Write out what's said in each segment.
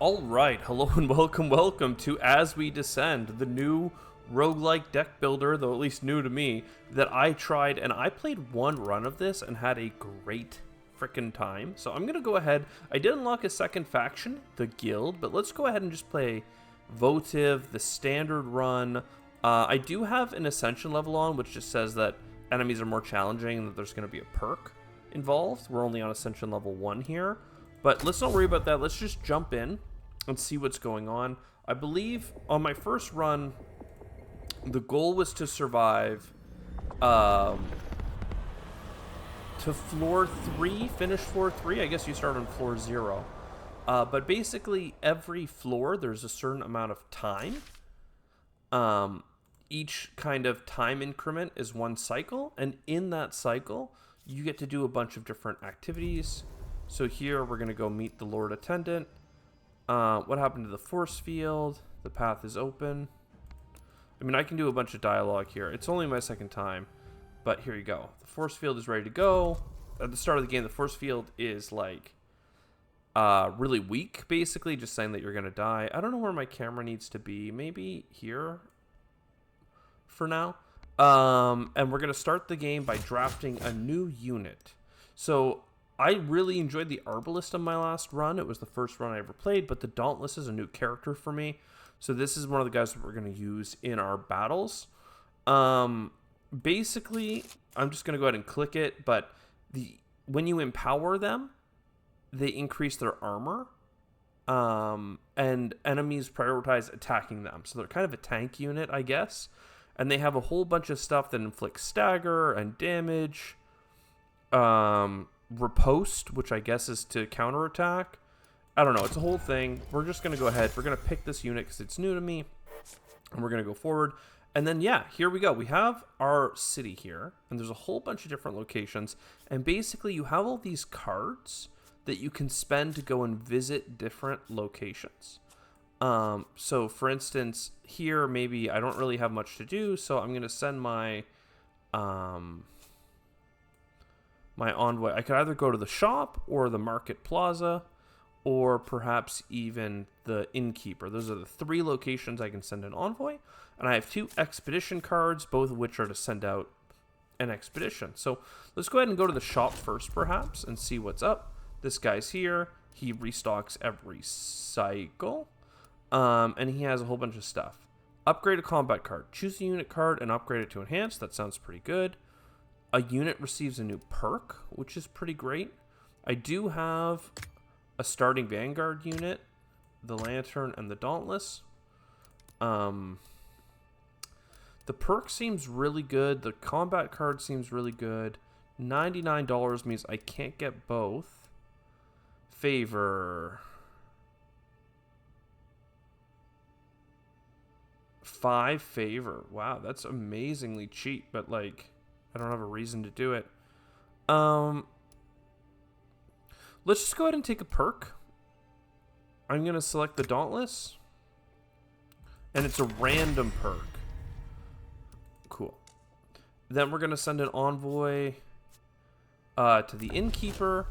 Alright, hello and welcome to As We Descend, the new roguelike deck builder, though at least new to me, that I tried, and I played one run of this and had a great frickin' time. So I'm gonna go ahead, I did unlock a second faction, the guild, but let's go ahead and just play votive, the standard run. I do have an ascension level on, which just says that enemies are more challenging and that there's gonna be a perk involved. We're only on ascension level 1 here, but let's not worry about that. Let's just jump in and see what's going on. I believe on my first run, the goal was to survive to floor 3, finish floor 3. I guess you start on floor 0. But basically, every floor, there's a certain amount of time. Each kind of time increment is one cycle, and in that cycle, you get to do a bunch of different activities. So here, we're going to go meet the Lord Attendant. What happened to the force field? The path is open. I mean, I can do a bunch of dialogue here. It's only my second time, but here you go. The force field is ready to go. At the start of the game, the force field is like really weak, basically, just saying that you're going to die. I don't know where my camera needs to be. Maybe here for now. And we're going to start the game by drafting a new unit. So I really enjoyed the Arbalist on my last run. It was the first run I ever played, but the Dauntless is a new character for me. So this is one of the guys that we're going to use in our battles. Basically, I'm just going to go ahead and click it, but when you empower them, they increase their armor, and enemies prioritize attacking them. So they're kind of a tank unit, I guess. And they have a whole bunch of stuff that inflicts stagger and damage. Riposte, which I guess is to counterattack. I don't know. It's a whole thing. We're just going to go ahead. We're going to pick this unit because it's new to me. And we're going to go forward. And then, yeah, here we go. We have our city here. And there's a whole bunch of different locations. And basically, you have all these cards that you can spend to go and visit different locations. So, for instance, here, maybe I don't really have much to do. So I'm going to send my envoy. I could either go to the shop or the market plaza, or perhaps even the innkeeper. Those are the 3 locations I can send an envoy. And I have 2 expedition cards, both of which are to send out an expedition. So let's go ahead and go to the shop first, perhaps, and see what's up. This guy's here. He restocks every cycle. And he has a whole bunch of stuff. Upgrade a combat card. Choose a unit card and upgrade it to enhance. That sounds pretty good. A unit receives a new perk, which is pretty great. I do have a starting Vanguard unit, the Lantern, and the Dauntless. The perk seems really good. The combat card seems really good. $99 means I can't get both. Favor. 5 favor. Wow, that's amazingly cheap, but like, I don't have a reason to do it. Let's just go ahead and take a perk. I'm going to select the Dauntless. And it's a random perk. Cool. Then we're going to send an envoy to the innkeeper.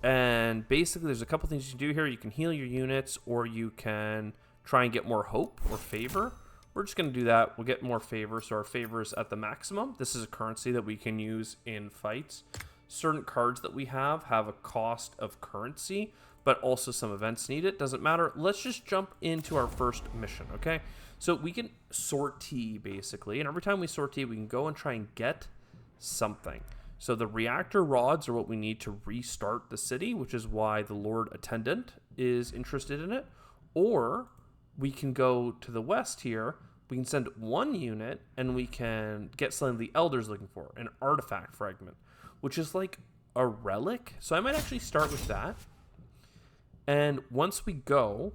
And basically, there's a couple things you can do here. You can heal your units, or you can try and get more hope or favor. We're just going to do that. We'll get more favor, so our favor is at the maximum. This is a currency that we can use in fights. Certain cards that we have a cost of currency, but also some events need it. Doesn't matter. Let's just jump into our first mission, okay? So we can sortie, basically, and every time we sortie, we can go and try and get something. So the reactor rods are what we need to restart the city, which is why the Lord Attendant is interested in it. Or we can go to the west here. We can send 1 unit, and we can get something the Elder's looking for, an artifact fragment, which is like a relic. So I might actually start with that. And once we go,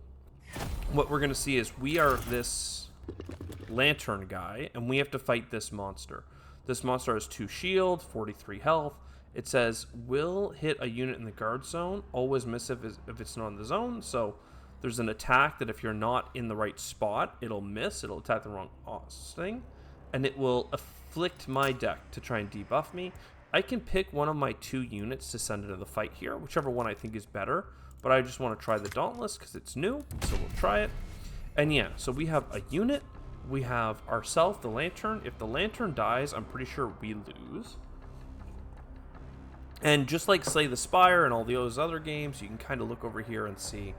what we're going to see is we are this lantern guy, and we have to fight this monster. This monster has 2 shield, 43 health. It says, will hit a unit in the guard zone, always miss if it's not in the zone. So there's an attack that if you're not in the right spot, it'll miss. It'll attack the wrong thing. And it will afflict my deck to try and debuff me. I can pick one of my 2 units to send into the fight here, whichever one I think is better. but I just want to try the Dauntless because it's new, so we'll try it. And yeah, so we have a unit, we have ourselves, the Lantern. If the Lantern dies, I'm pretty sure we lose. And just like Slay the Spire and all those other games, you can kind of look over here and see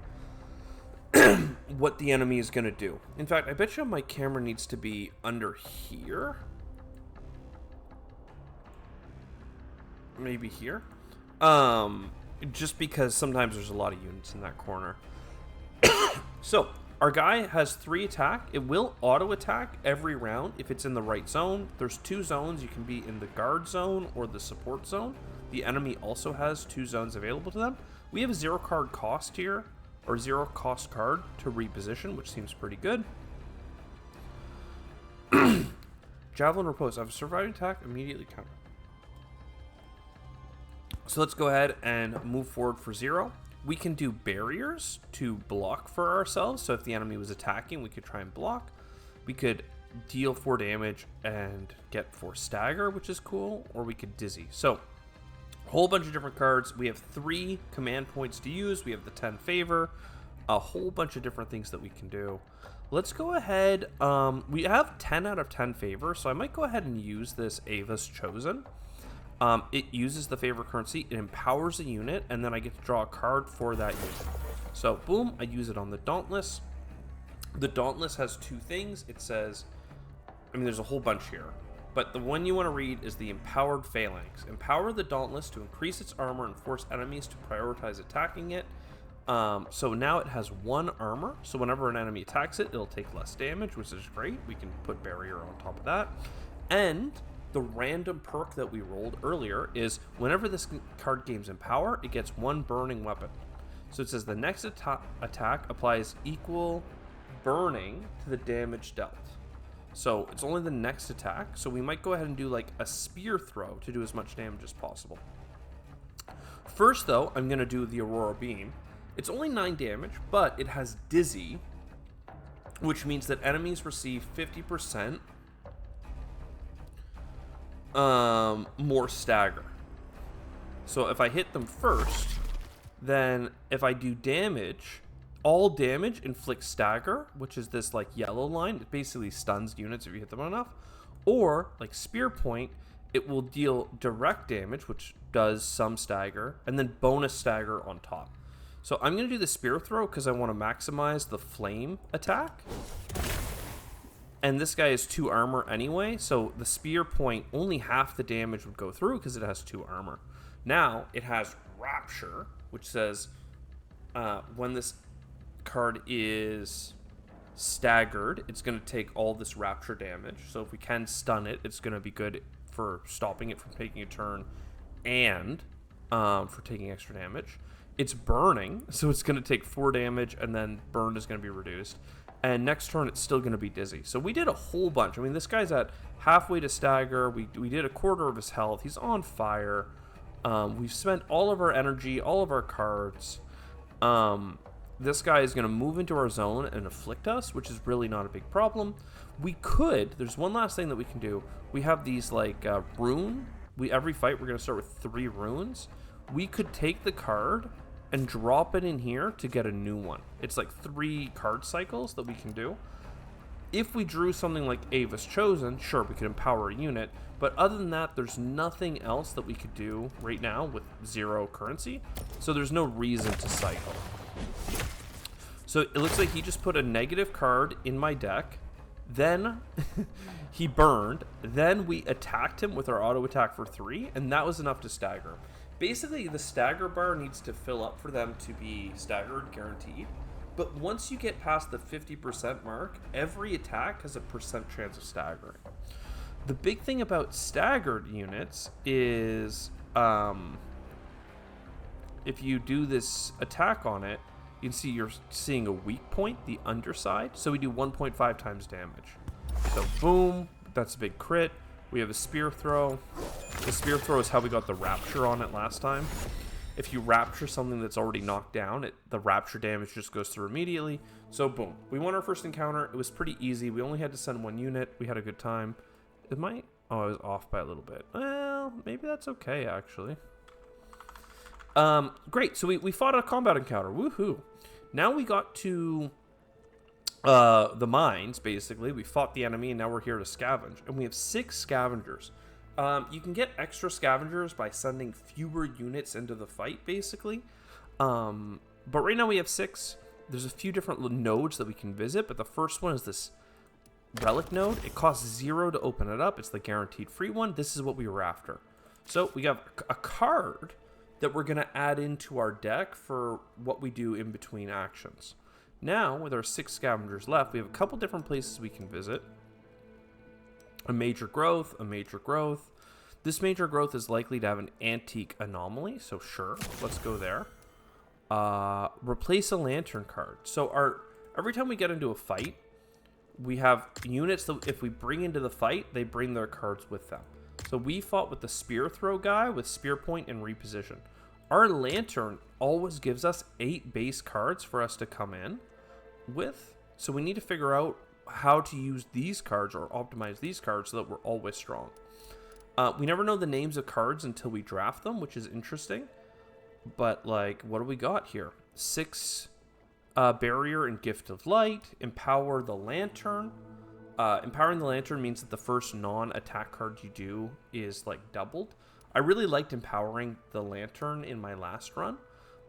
what the enemy is going to do. In fact, I bet you my camera needs to be under here. Maybe here. Just because sometimes there's a lot of units in that corner. So, our guy has 3 attack. It will auto attack every round if it's in the right zone. There's 2 zones. You can be in the guard zone or the support zone. The enemy also has 2 zones available to them. We have a 0 card cost here, or 0 cost card to reposition, which seems pretty good. Javelin Repose. I have a surviving attack, immediately counter. So let's go ahead and move forward for 0. We can do barriers to block for ourselves. So if the enemy was attacking, we could try and block. We could deal 4 damage and get 4 stagger, which is cool. Or we could dizzy. So a whole bunch of different cards. We have 3 command points to use. We have the 10 favor. A whole bunch of different things that we can do. Let's go ahead. We have 10 out of 10 favor. So I might go ahead and use this Ava's Chosen. It uses the favor currency, it empowers a unit, and then I get to draw a card for that unit. So, boom, I use it on the Dauntless. The Dauntless has 2 things. It says, I mean, there's a whole bunch here, but the one you want to read is the Empowered Phalanx. Empower the Dauntless to increase its armor and force enemies to prioritize attacking it. So now it has 1 armor, so whenever an enemy attacks it, it'll take less damage, which is great. We can put barrier on top of that. And the random perk that we rolled earlier is whenever this card gains Empower, it gets 1 burning weapon. So it says the next attack applies equal burning to the damage dealt. So it's only the next attack, so we might go ahead and do like a spear throw to do as much damage as possible. First though, I'm going to do the Aurora Beam. It's only 9 damage, but it has Dizzy, which means that enemies receive 50% more stagger. So if I hit them first, then if I do damage, all damage inflicts stagger, which is this like yellow line. It basically stuns units if you hit them enough. Or like Spear Point, it will deal direct damage, which does some stagger, and then bonus stagger on top. So I'm going to do the Spear Throw because I want to maximize the flame attack. And this guy has 2 armor anyway, so the Spear Point, only half the damage would go through because it has 2 armor. Now, it has Rapture, which says when this card is staggered, it's going to take all this Rapture damage. So if we can stun it, it's going to be good for stopping it from taking a turn and for taking extra damage. It's burning, so it's going to take 4 damage, and then burn is going to be reduced. And next turn, it's still going to be dizzy. So we did a whole bunch. I mean, this guy's at halfway to stagger. We did a quarter of his health. He's on fire. We've spent all of our energy, all of our cards. This guy is going to move into our zone and afflict us, which is really not a big problem. We could, there's one last thing that we can do. We have these like rune. Every fight, we're going to start with 3 runes. We could take the card and drop it in here to get a new one. It's like 3 card cycles that we can do. If we drew something like Ava's Chosen, sure, we could empower a unit, but other than that, there's nothing else that we could do right now with 0 currency, so there's no reason to cycle. So it looks like he just put a negative card in my deck, then he burned, then we attacked him with our auto attack for 3, and that was enough to stagger. Basically, the stagger bar needs to fill up for them to be staggered, guaranteed. But once you get past the 50% mark, every attack has a % chance of staggering. The big thing about staggered units is if you do this attack on it, you can see you're seeing a weak point, the underside. So we do 1.5 times damage. So boom, that's a big crit. We have a Spear Throw. The Spear Throw is how we got the Rapture on it last time. If you Rapture something that's already knocked down, the Rapture damage just goes through immediately. So boom, we won our first encounter. It was pretty easy. We only had to send 1 unit. We had a good time. Oh, I was off by a little bit. Well, maybe that's okay, actually. Great. So we fought a combat encounter. Woohoo. Now we got to the mines, basically. We fought the enemy, and now we're here to scavenge. And we have 6 scavengers. You can get extra scavengers by sending fewer units into the fight, basically. But right now we have 6. There's a few different nodes that we can visit, but the first one is this relic node. It costs 0 to open it up. It's the guaranteed free one. This is what we were after. So we have a card that we're going to add into our deck for what we do in between actions. Now, with our 6 scavengers left, we have a couple different places we can visit. A major growth, a major growth. This major growth is likely to have an antique anomaly, so sure, let's go there. Replace a lantern card. So every time we get into a fight, we have units that if we bring into the fight, they bring their cards with them. So we fought with the spear throw guy with spear point and reposition. Our lantern always gives us 8 base cards for us to come in with. So we need to figure out how to use these cards or optimize these cards so that we're always strong. We never know the names of cards until we draft them, which is interesting. But like, what do we got here? 6 barrier and gift of light. Empower the lantern. Empowering the lantern means that the first non-attack card you do is like doubled. I really liked empowering the lantern in my last run,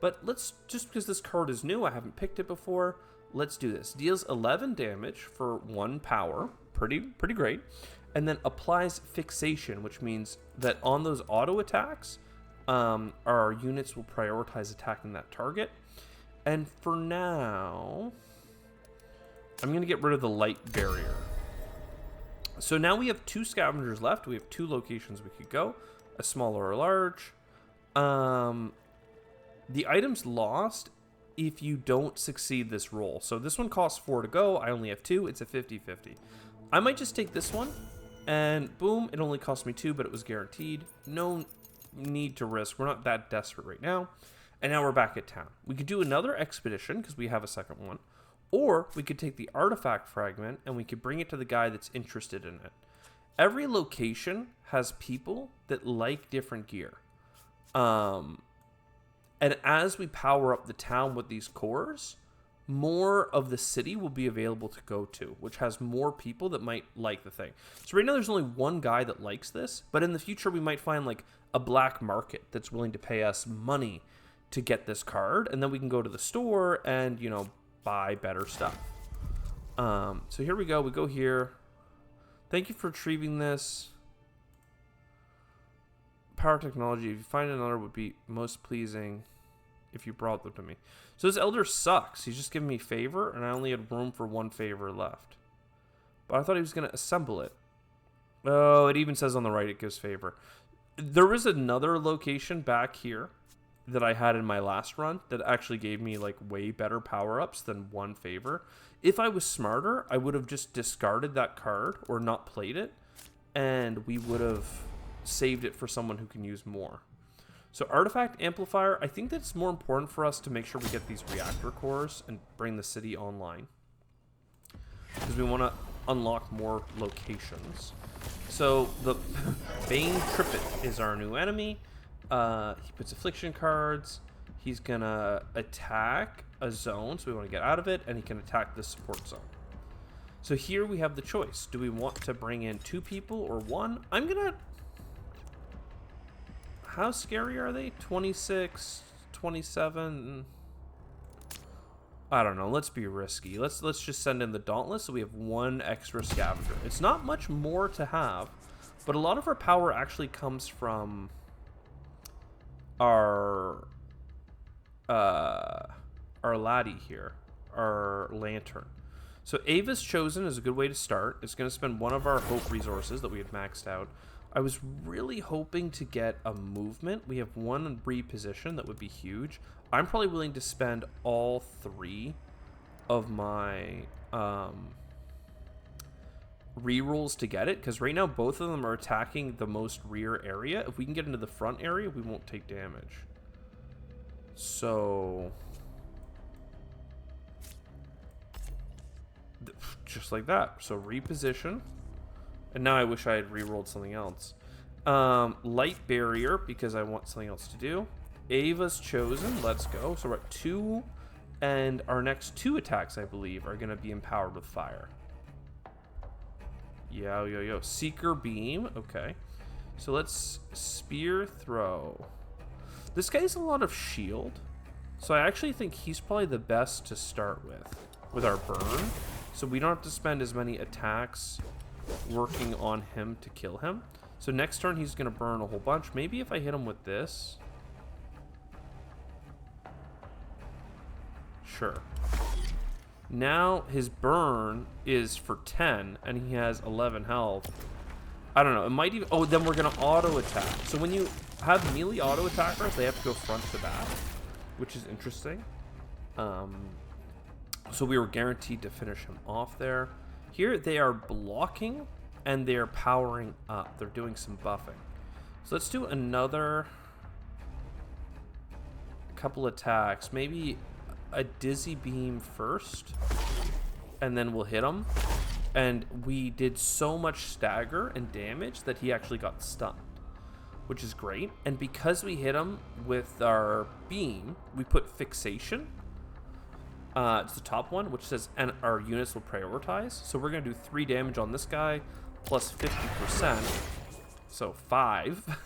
but let's just because this card is new, I haven't picked it before. Let's do this. Deals 11 damage for 1 power, pretty great, and then applies fixation, which means that on those auto attacks, our units will prioritize attacking that target. And for now, I'm gonna get rid of the light barrier. So now we have 2 scavengers left. We have 2 locations we could go, a small or a large. The item's lost if you don't succeed this roll. So this one costs 4 to go. I only have 2. It's a 50-50. I might just take this one, and boom, it only cost me 2, but it was guaranteed. No need to risk. We're not that desperate right now. And now we're back at town. We could do another expedition because we have a second one. Or we could take the artifact fragment and we could bring it to the guy that's interested in it. Every location has people that like different gear. And as we power up the town with these cores, more of the city will be available to go to, which has more people that might like the thing. So right now there's only one guy that likes this, but in the future we might find like a black market that's willing to pay us money to get this card, and then we can go to the store and, you know, buy better stuff. So here we go. We go here. Thank you for retrieving this. Power technology. If you find another, would be most pleasing if you brought them to me. So this elder sucks. He's just giving me favor, and I only had room for 1 favor left. But I thought he was going to assemble it. Oh, it even says on the right it gives favor. There is another location back here that I had in my last run that actually gave me like way better power-ups than 1 favor. If I was smarter, I would have just discarded that card or not played it, and we would have saved it for someone who can use more. So artifact amplifier, I think that it's more important for us to make sure we get these reactor cores and bring the city online, because we want to unlock more locations. So the Bane Trippet is our new enemy. He puts affliction cards. He's gonna attack a zone, so we want to get out of it, and he can attack the support zone. So here we have the choice. Do we want to bring in 2 people or 1? I'm gonna... How scary are they? 26, 27... I don't know. Let's be risky. Let's just send in the Dauntless so we have 1 extra scavenger. It's not much more to have, but a lot of our power actually comes from our laddie here, our lantern. So Ava's Chosen is a good way to start. It's going to spend 1 of our hope resources that we had maxed out. I was really hoping to get a movement. We have 1 reposition that would be huge. I'm probably willing to spend all 3 of my rerolls to get it, because right now both of them are attacking the most rear area. If we can get into the front area, we won't take damage. So just like that. So reposition, and now I wish I had rerolled something else. Light barrier, because I want something else to do. Ava's chosen. Let's go. So we're at 2, and our next 2 attacks, I believe, are going to be empowered with fire. Yo. Seeker Beam. Okay. So let's Spear Throw. This guy has a lot of shield. So I actually think he's probably the best to start with our burn. So we don't have to spend as many attacks working on him to kill him. So next turn he's going to burn a whole bunch. Maybe if I hit him with this. Sure. Now his burn is for 10 and he has 11 health. I don't know. It might even... Oh, then we're going to auto attack. So when you have melee auto attackers, they have to go front to back, which is interesting. So we were guaranteed to finish him off there. Here they are blocking and they're powering up. They're doing some buffing. So let's do another couple attacks. Maybe a Dizzy Beam first, and then we'll hit him. And we did so much stagger and damage that he actually got stunned, which is great. And because we hit him with our beam, we put fixation. It's the top one, which says, and our units will prioritize. So we're going to do 3 damage on this guy, plus 50%. So 5,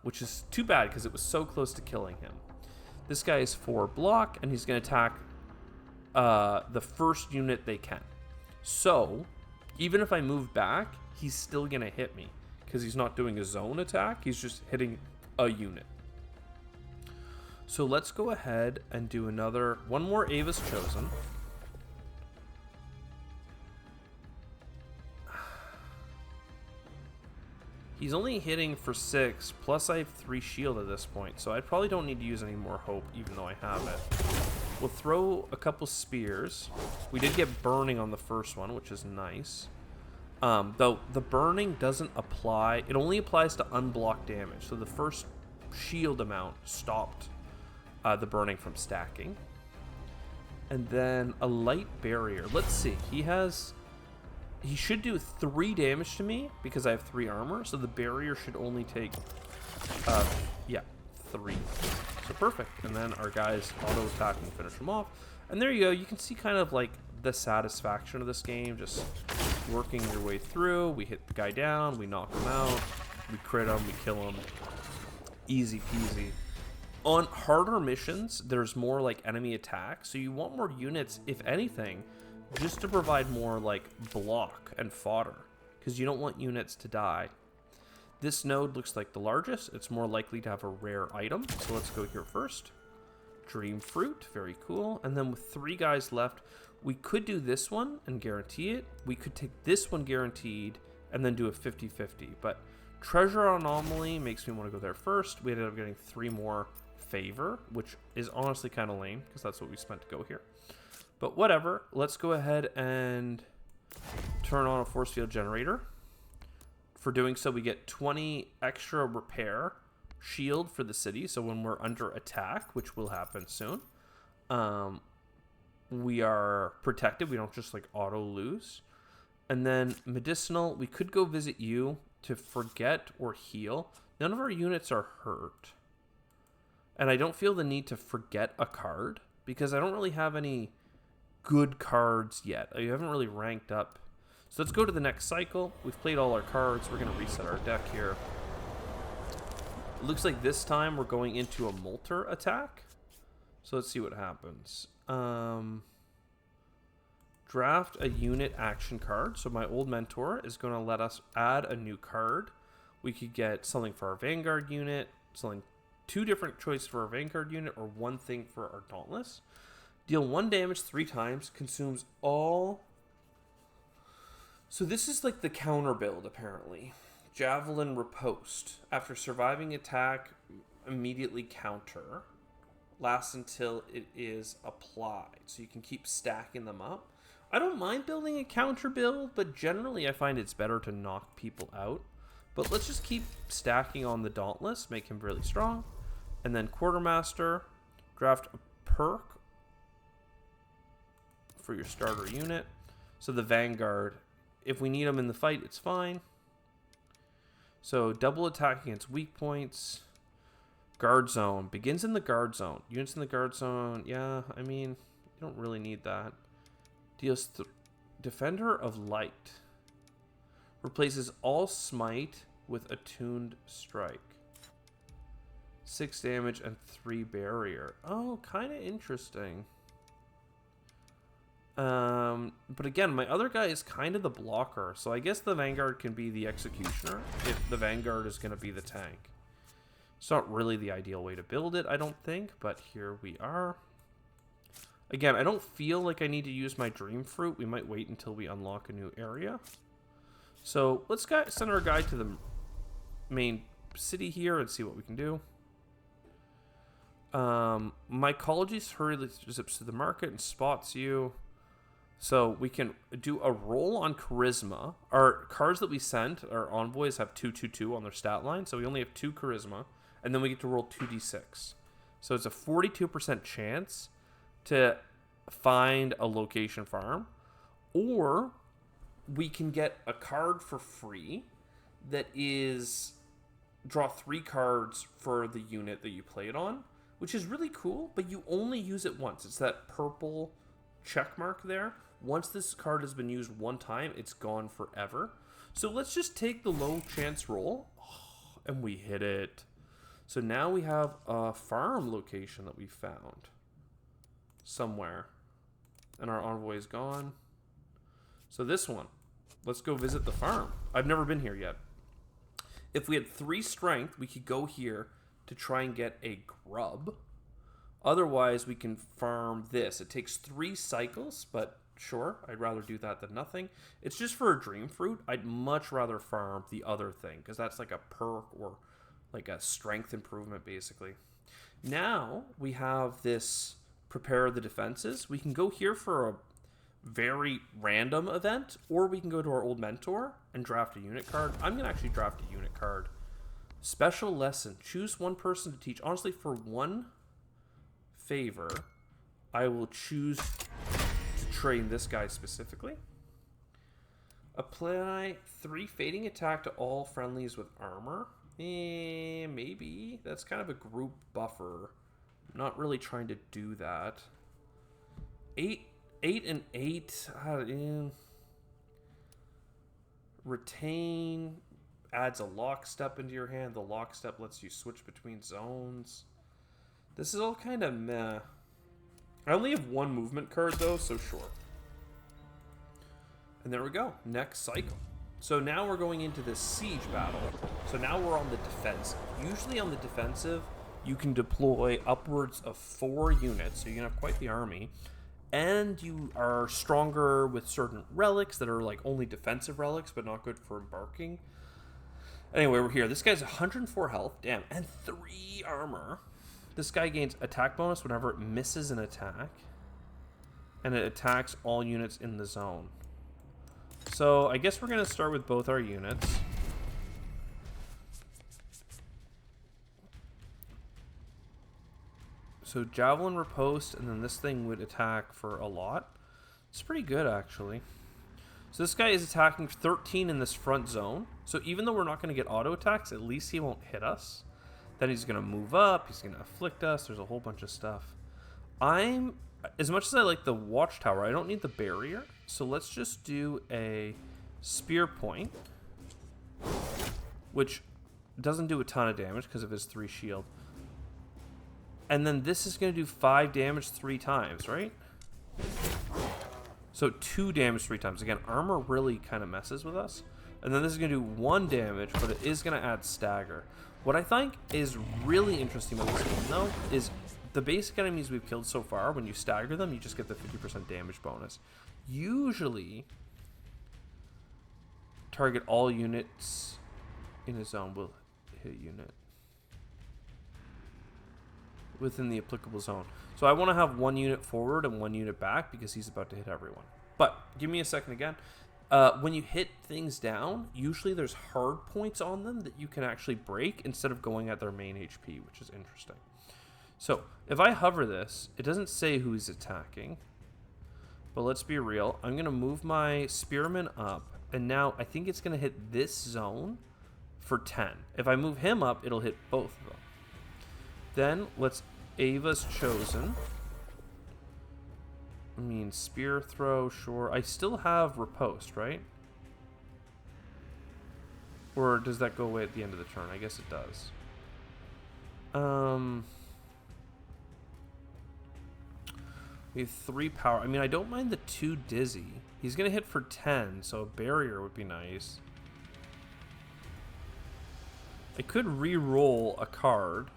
which is too bad because it was so close to killing him. This guy is 4 block, and he's going to attack the first unit they can. So even if I move back, he's still going to hit me because he's not doing a zone attack. He's just hitting a unit. So let's go ahead and do one more Ava's Chosen. He's only hitting for 6, plus I have 3 shield at this point, so I probably don't need to use any more hope, even though I have it. We'll throw a couple spears. We did get burning on the first one, which is nice. Though the burning doesn't apply, it only applies to unblocked damage, so the first shield amount stopped the burning from stacking. And then a light barrier. Let's see. He should do 3 damage to me because I have 3 armor. So the barrier should only take, 3. So perfect. And then our guys auto attack and finish him off. And there you go. You can see kind of like the satisfaction of this game. Just working your way through. We hit the guy down. We knock him out. We crit him. We kill him. Easy peasy. On harder missions, there's more like enemy attack, so you want more units, if anything, just to provide more like block and fodder, because you don't want units to die. This node looks like the largest. It's more likely to have a rare item, so let's go here first. Dream Fruit, very cool. And then with 3 guys left, we could do this one and guarantee it. We could take this one guaranteed and then do a 50-50, but Treasure Anomaly makes me want to go there first. We ended up getting 3 more favor, which is honestly kind of lame because that's what we spent to go here, but whatever. Let's go ahead and turn on a force field generator. For doing so, we get 20 extra repair shield for the city, so when we're under attack, which will happen soon, we are protected. We don't just like auto lose. And then medicinal, we could go visit you to forget or heal. None of our units are hurt. And I don't feel the need to forget a card because I don't really have any good cards yet. I haven't really ranked up. So let's go to the next cycle. We've played all our cards. We're going to reset our deck here. It looks like this time we're going into a Molter attack. So let's see what happens. Draft a unit action card. So my old mentor is going to let us add a new card. We could get something for our Vanguard unit, something 2 different choices for our Vanguard unit, or 1 thing for our Dauntless. Deal 1 damage 3 times, consumes all. So this is like the counter build, apparently. Javelin Riposte. After surviving attack, immediately counter. Lasts until it is applied. So you can keep stacking them up. I don't mind building a counter build, but generally I find it's better to knock people out. But let's just keep stacking on the Dauntless, make him really strong. And then Quartermaster, draft a perk for your starter unit. So the Vanguard, if we need them in the fight, it's fine. So double attack against weak points. Guard zone. Begins in the guard zone. Units in the guard zone. Yeah, I mean, you don't really need that. Deals Defender of Light. Replaces all smite with attuned strike. 6 damage and 3 barrier. Oh, kind of interesting. But again, my other guy is kind of the blocker, so I guess the Vanguard can be the Executioner if the Vanguard is going to be the tank. It's not really the ideal way to build it, I don't think, but here we are. Again, I don't feel like I need to use my Dream Fruit. We might wait until we unlock a new area. So let's send our guy to the main city here and see what we can do. Mycology hurriedly zips to the market and spots you. So we can do a roll on Charisma. Our cards that we sent, our envoys, have 2/2/2 on their stat line. So we only have 2 Charisma. And then we get to roll 2d6. So it's a 42% chance to find a location farm. Or we can get a card for free that is draw 3 cards for the unit that you play it on, which is really cool, but you only use it once. It's that purple check mark there. Once this card has been used one time, it's gone forever. So let's just take the low chance roll, and we hit it. So now we have a farm location that we found somewhere, and our envoy is gone. So this one, let's go visit the farm. I've never been here yet. If we had 3 strength, we could go here to try and get a grub. Otherwise, we can farm this. It takes 3 cycles, but sure, I'd rather do that than nothing. It's just for a Dream Fruit. I'd much rather farm the other thing, because that's like a perk or like a strength improvement, basically. Now, we have this Prepare the Defenses. We can go here for a very random event, or we can go to our old mentor and draft a unit card. I'm going to actually draft a unit card. Special lesson. Choose one person to teach. Honestly, for one favor, I will choose to train this guy specifically. Apply 3 fading attack to all friendlies with armor. Maybe. That's kind of a group buffer. I'm not really trying to do that. 8 and 8. Retain adds a lockstep into your hand. The lockstep lets you switch between zones. This is all kind of meh. I only have 1 movement card though, so sure. And there we go. Next cycle. So now we're going into this siege battle. So now we're on the defensive. Usually on the defensive, you can deploy upwards of 4 units. So you can have quite the army. And you are stronger with certain relics that are like only defensive relics, but not good for embarking. Anyway, we're here. This guy's 104 health, damn, and 3 armor. This guy gains attack bonus whenever it misses an attack. And it attacks all units in the zone. So I guess we're going to start with both our units. So Javelin Riposte, and then this thing would attack for a lot. It's pretty good, actually. So this guy is attacking 13 in this front zone. So even though we're not going to get auto attacks, at least he won't hit us. Then he's going to move up. He's going to afflict us. There's a whole bunch of stuff. As much as I like the Watchtower, I don't need the barrier. So let's just do a Spear Point, which doesn't do a ton of damage because of his 3 shield. And then this is going to do 5 damage 3 times, right? So 2 damage 3 times. Again, armor really kind of messes with us. And then this is going to do 1 damage, but it is going to add stagger. What I think is really interesting about this game, though, is the basic enemies we've killed so far, when you stagger them, you just get the 50% damage bonus. Usually, target all units in a zone will hit a unit within the applicable zone. So I want to have 1 unit forward and 1 unit back because he's about to hit everyone. But give me a second again. When you hit things down, usually there's hard points on them that you can actually break instead of going at their main HP, which is interesting. So if I hover this, it doesn't say who he's attacking. But let's be real. I'm going to move my Spearman up. And now I think it's going to hit this zone for 10. If I move him up, it'll hit both of them. Then let's Ava's Chosen. I mean, spear throw, sure. I still have riposte, right? Or does that go away at the end of the turn? I guess it does. We have 3 power. I mean, I don't mind the 2 dizzy. He's going to hit for 10, so a barrier would be nice. I could re-roll a card.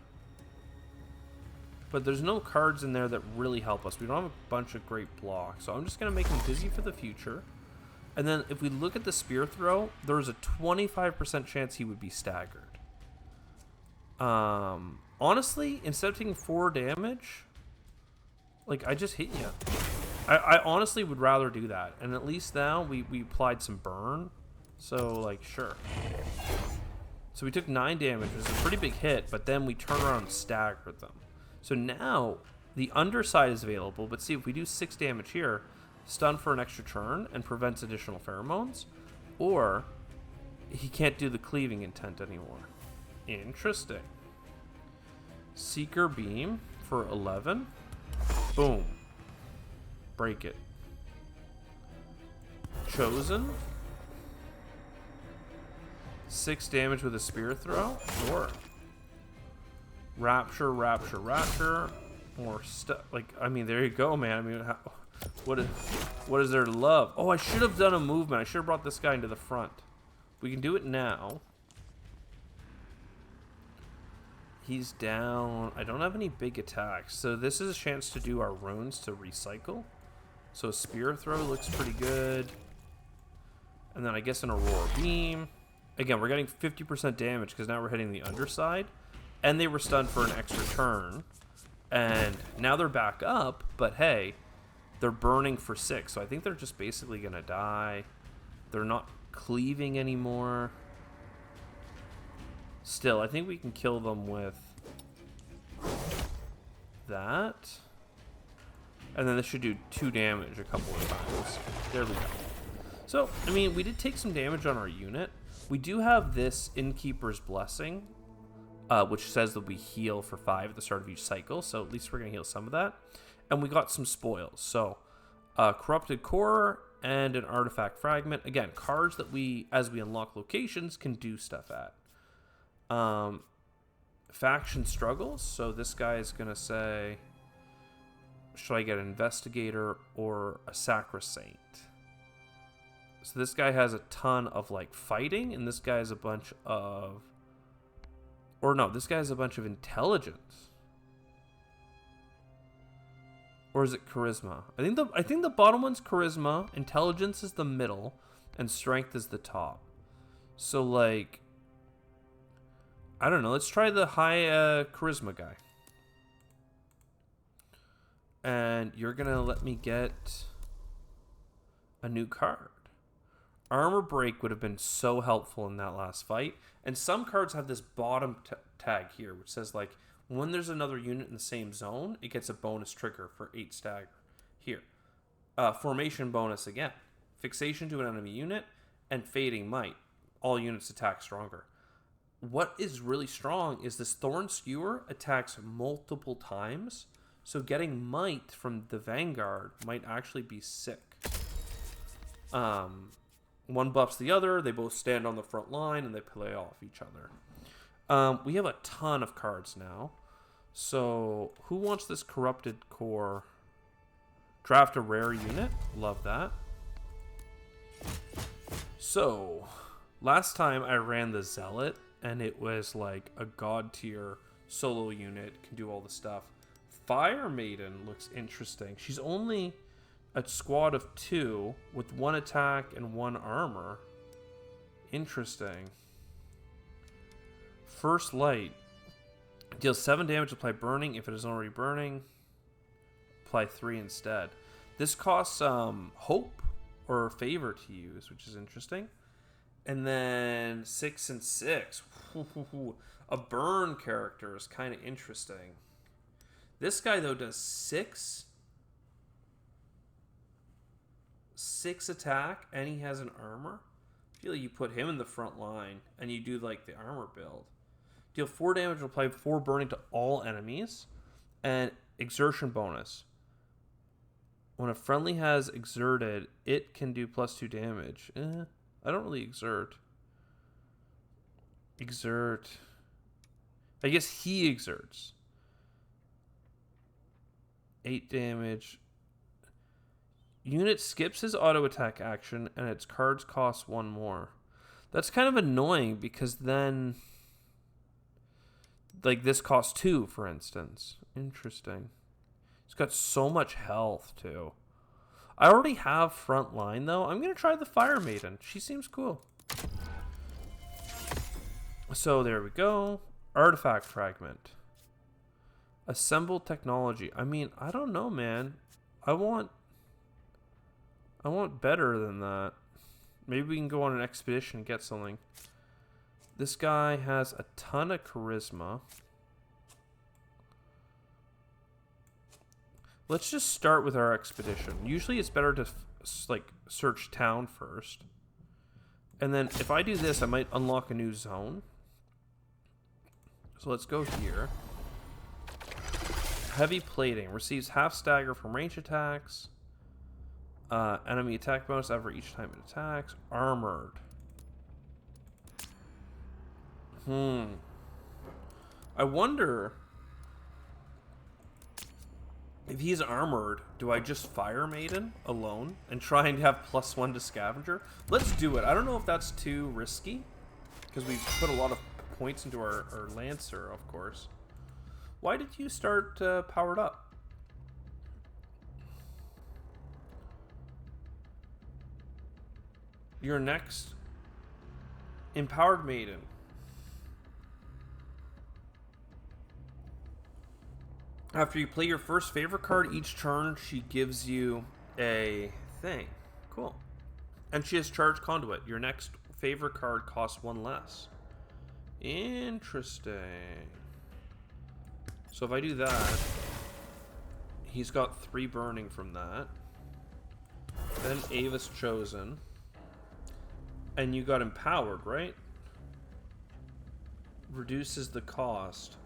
But there's no cards in there that really help us. We don't have a bunch of great blocks. So I'm just going to make him dizzy for the future. And then if we look at the spear throw, there's a 25% chance he would be staggered. Honestly, instead of taking 4 damage, like, I just hit you. I honestly would rather do that. And at least now we applied some burn. So, like, sure. So we took 9 damage, which is a pretty big hit, but then we turn around and staggered them. So now the underside is available, but see, if we do 6 damage here, stun for an extra turn and prevents additional pheromones, or he can't do the cleaving intent anymore. Interesting. Seeker Beam for 11. Boom. Break it. Chosen. 6 damage with a spear throw. Sure. Rapture, rapture, rapture. More stuff. Like, I mean, there you go, man. I mean, what is there to love? Oh, I should have done a movement. I should have brought this guy into the front. We can do it now. He's down. I don't have any big attacks. So this is a chance to do our runes to recycle. So a spear throw looks pretty good. And then I guess an Aurora Beam. Again, we're getting 50% damage because now we're hitting the underside. And they were stunned for an extra turn. And now they're back up, but hey, they're burning for 6. So I think they're just basically going to die. They're not cleaving anymore. Still, I think we can kill them with that. And then this should do 2 damage a couple of times. There we go. So, I mean, we did take some damage on our unit. We do have this Innkeeper's Blessing, which says that we heal for 5 at the start of each cycle. So at least we're going to heal some of that. And we got some spoils. So, Corrupted Core and an Artifact Fragment. Again, cards that we, as we unlock locations, can do stuff at. Faction Struggles. So this guy is going to say, should I get an Investigator or a Sacrosaint? So this guy has a ton of, like, fighting, and this guy has a bunch of... Or no, this guy has a bunch of intelligence. Or is it charisma? I think the bottom one's charisma, intelligence is the middle, and strength is the top. So, like, I don't know. Let's try the high charisma guy. And you're going to let me get a new card. Armor Break would have been so helpful in that last fight. And some cards have this bottom tag here, which says, like, when there's another unit in the same zone, it gets a bonus trigger for 8 stagger. Here. Formation bonus again. Fixation to an enemy unit, and Fading Might. All units attack stronger. What is really strong is this Thorn Skewer attacks multiple times, so getting Might from the Vanguard might actually be sick. One buffs the other, they both stand on the front line, and they play off each other. We have a ton of cards now. So, who wants this Corrupted Core? Draft a rare unit. Love that. So, last time I ran the Zealot, and it was like a god tier solo unit, can do all the stuff. Fire Maiden looks interesting. She's only a squad of 2 with 1 attack and 1 armor. Interesting. First Light. Deals 7 damage, apply burning. If it is already burning, apply 3 instead. This costs hope or favor to use, which is interesting. And then 6 and 6. A burn character is kind of interesting. This guy, though, does 6 attack, and he has an armor. I feel like you put him in the front line, and you do, like, the armor build. Deal 4 damage and apply 4 burning to all enemies. And exertion bonus. When a friendly has exerted, it can do +2 damage. I don't really exert. Exert. I guess he exerts. 8 damage. Unit skips his auto attack action and its cards cost 1 more. That's kind of annoying because then, like, this costs 2, for instance. Interesting. He's got so much health, too. I already have front line, though. I'm going to try the Fire Maiden. She seems cool. So, there we go. Artifact Fragment. Assemble technology. I mean, I don't know, man. I want better than that. Maybe we can go on an expedition and get something. This guy has a ton of charisma. Let's just start with our expedition. Usually it's better to like search town first. And then if I do this, I might unlock a new zone. So let's go here. Heavy plating. Receives half stagger from range attacks. Enemy attack bonus every each time it attacks. Armored. I wonder if he's armored, do I just Fire Maiden alone and try and have +1 to Scavenger? Let's do it. I don't know if that's too risky because we put a lot of points into our Lancer, of course. Why did you start powered up? Your next Empowered Maiden. After you play your first favorite card each turn, she gives you a thing. Cool. And she has Charged Conduit. Your next favorite card costs 1 less. Interesting. So if I do that, he's got 3 burning from that. Then Ava's Chosen. And you got Empowered, right? Reduces the cost.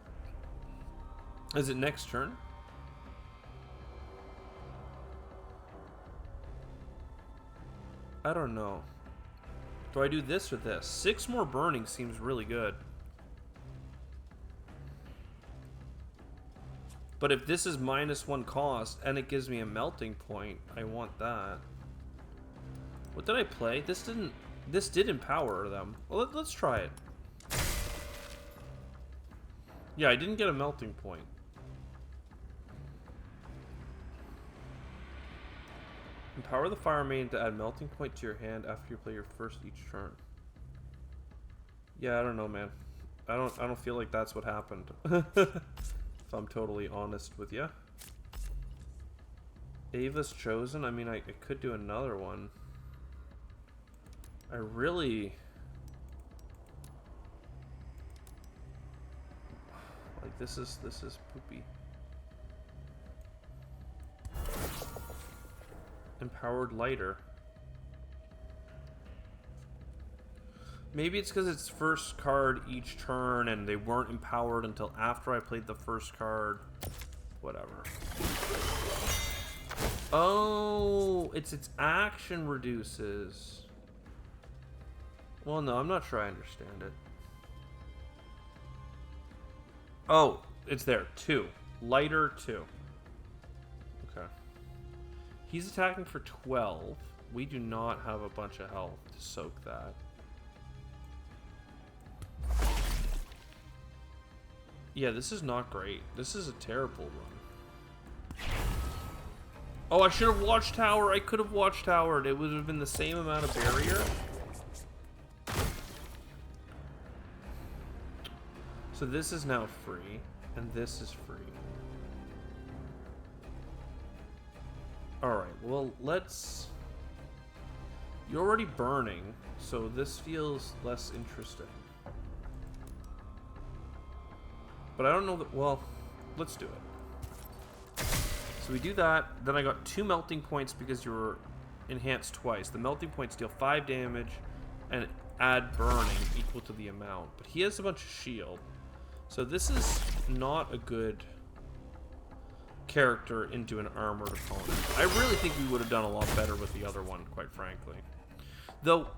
Is it next turn? I don't know. Do I do this or this? 6 more burning seems really good. But if this is -1 cost and it gives me a melting point, I want that. What did I play? This did empower them. Well, let's try it. Yeah, I didn't get a melting point. Empower the Fire Maiden to add melting point to your hand after you play your first each turn. Yeah, I don't know, man. I don't feel like that's what happened. If I'm totally honest with you. Ava's Chosen. I mean, I could do another one. I really like this is poopy. Empowered Lighter. Maybe it's because it's first card each turn and they weren't empowered until after I played the first card. Whatever. Oh, it's action reduces. Well, no, I'm not sure I understand it. Oh, it's there. 2. Lighter 2. Okay. He's attacking for 12. We do not have a bunch of health to soak that. Yeah, this is not great. This is a terrible run. Oh, I should have Watchtower. I could have Watchtowered. It would have been the same amount of barrier. So this is now free, and this is free. Alright, well, let's... You're already burning, so this feels less interesting. But I don't know that... Well, let's do it. So we do that, then I got 2 melting points because you were enhanced twice. The melting points deal 5 damage and add burning equal to the amount. But he has a bunch of shield. So this is not a good character into an armored opponent. I really think we would have done a lot better with the other one, quite frankly. Though,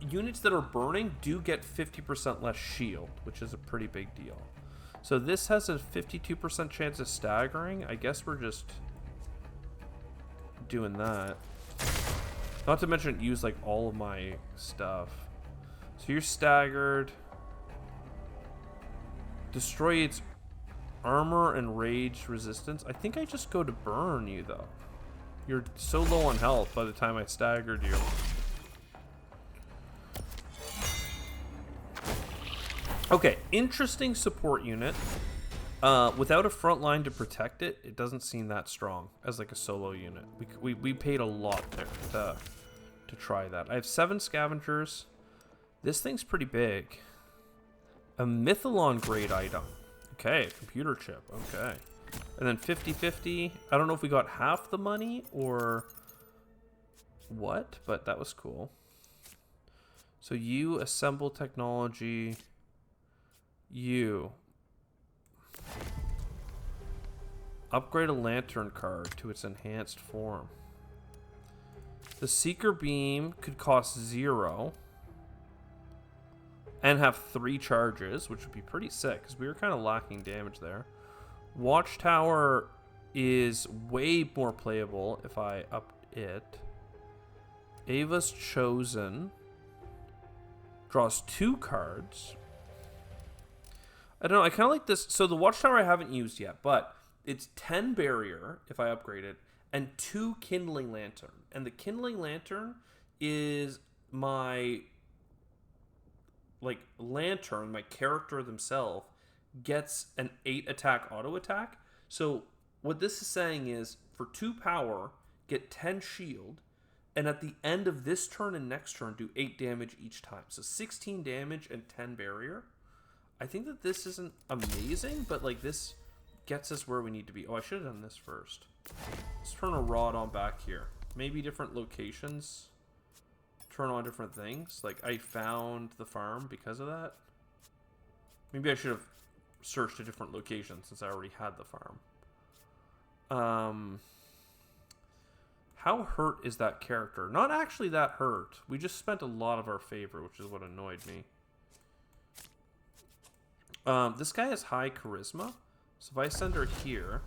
units that are burning do get 50% less shield, which is a pretty big deal. So this has a 52% chance of staggering. I guess we're just doing that. Not to mention it used like all of my stuff. So you're staggered. Destroy its armor and rage resistance. I think I just go to burn you though. You're so low on health by the time I staggered you. Okay, interesting support unit. Without a front line to protect it, it doesn't seem that strong as like a solo unit. We paid a lot there to try that. I have 7 scavengers. This thing's pretty big. A Mythalon grade item. Okay, computer chip. Okay. And then 50-50. I don't know if we got half the money or what, but that was cool. So you assemble technology. You upgrade a lantern card to its enhanced form. The Seeker Beam could cost 0 and have 3 charges, which would be pretty sick because we were kind of lacking damage there. Watchtower is way more playable if I up it. Ava's Chosen draws 2 cards. I don't know, I kind of like this. So the Watchtower I haven't used yet, but it's 10 barrier if I upgrade it, and 2 Kindling Lantern. And the Kindling Lantern is my, like, lantern, my character themselves, gets an 8 attack auto attack. So what this is saying is, for 2 power, get 10 shield, and at the end of this turn and next turn, do 8 damage each time. So 16 damage and 10 barrier. I think that this isn't amazing, but like this gets us where we need to be. Oh, I should have done this first. Let's turn a rod on back here. Maybe different locations. Turn on different things. Like I found the farm because of that. Maybe I should have searched a different location since I already had the farm. How hurt is that character? Not actually that hurt. We just spent a lot of our favor, which is what annoyed me. This guy has high charisma, so if I send her here,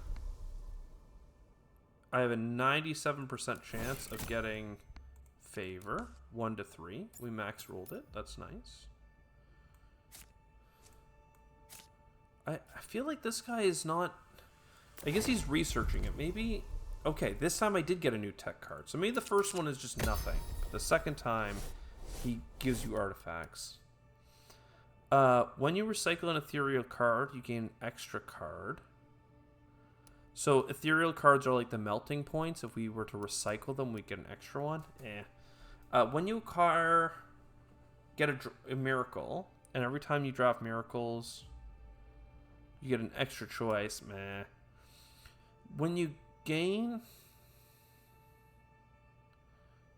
I have a 97% chance of getting favor, 1 to 3. We max rolled it. That's nice. I feel like this guy is not... I guess he's researching it. Maybe... Okay, this time I did get a new tech card. So maybe the first one is just nothing. But the second time, he gives you artifacts. When you recycle an ethereal card, you gain an extra card. So ethereal cards are like the melting points. If we were to recycle them, we get an extra one. When you get a miracle, and every time you draft miracles, you get an extra choice. Meh. When you gain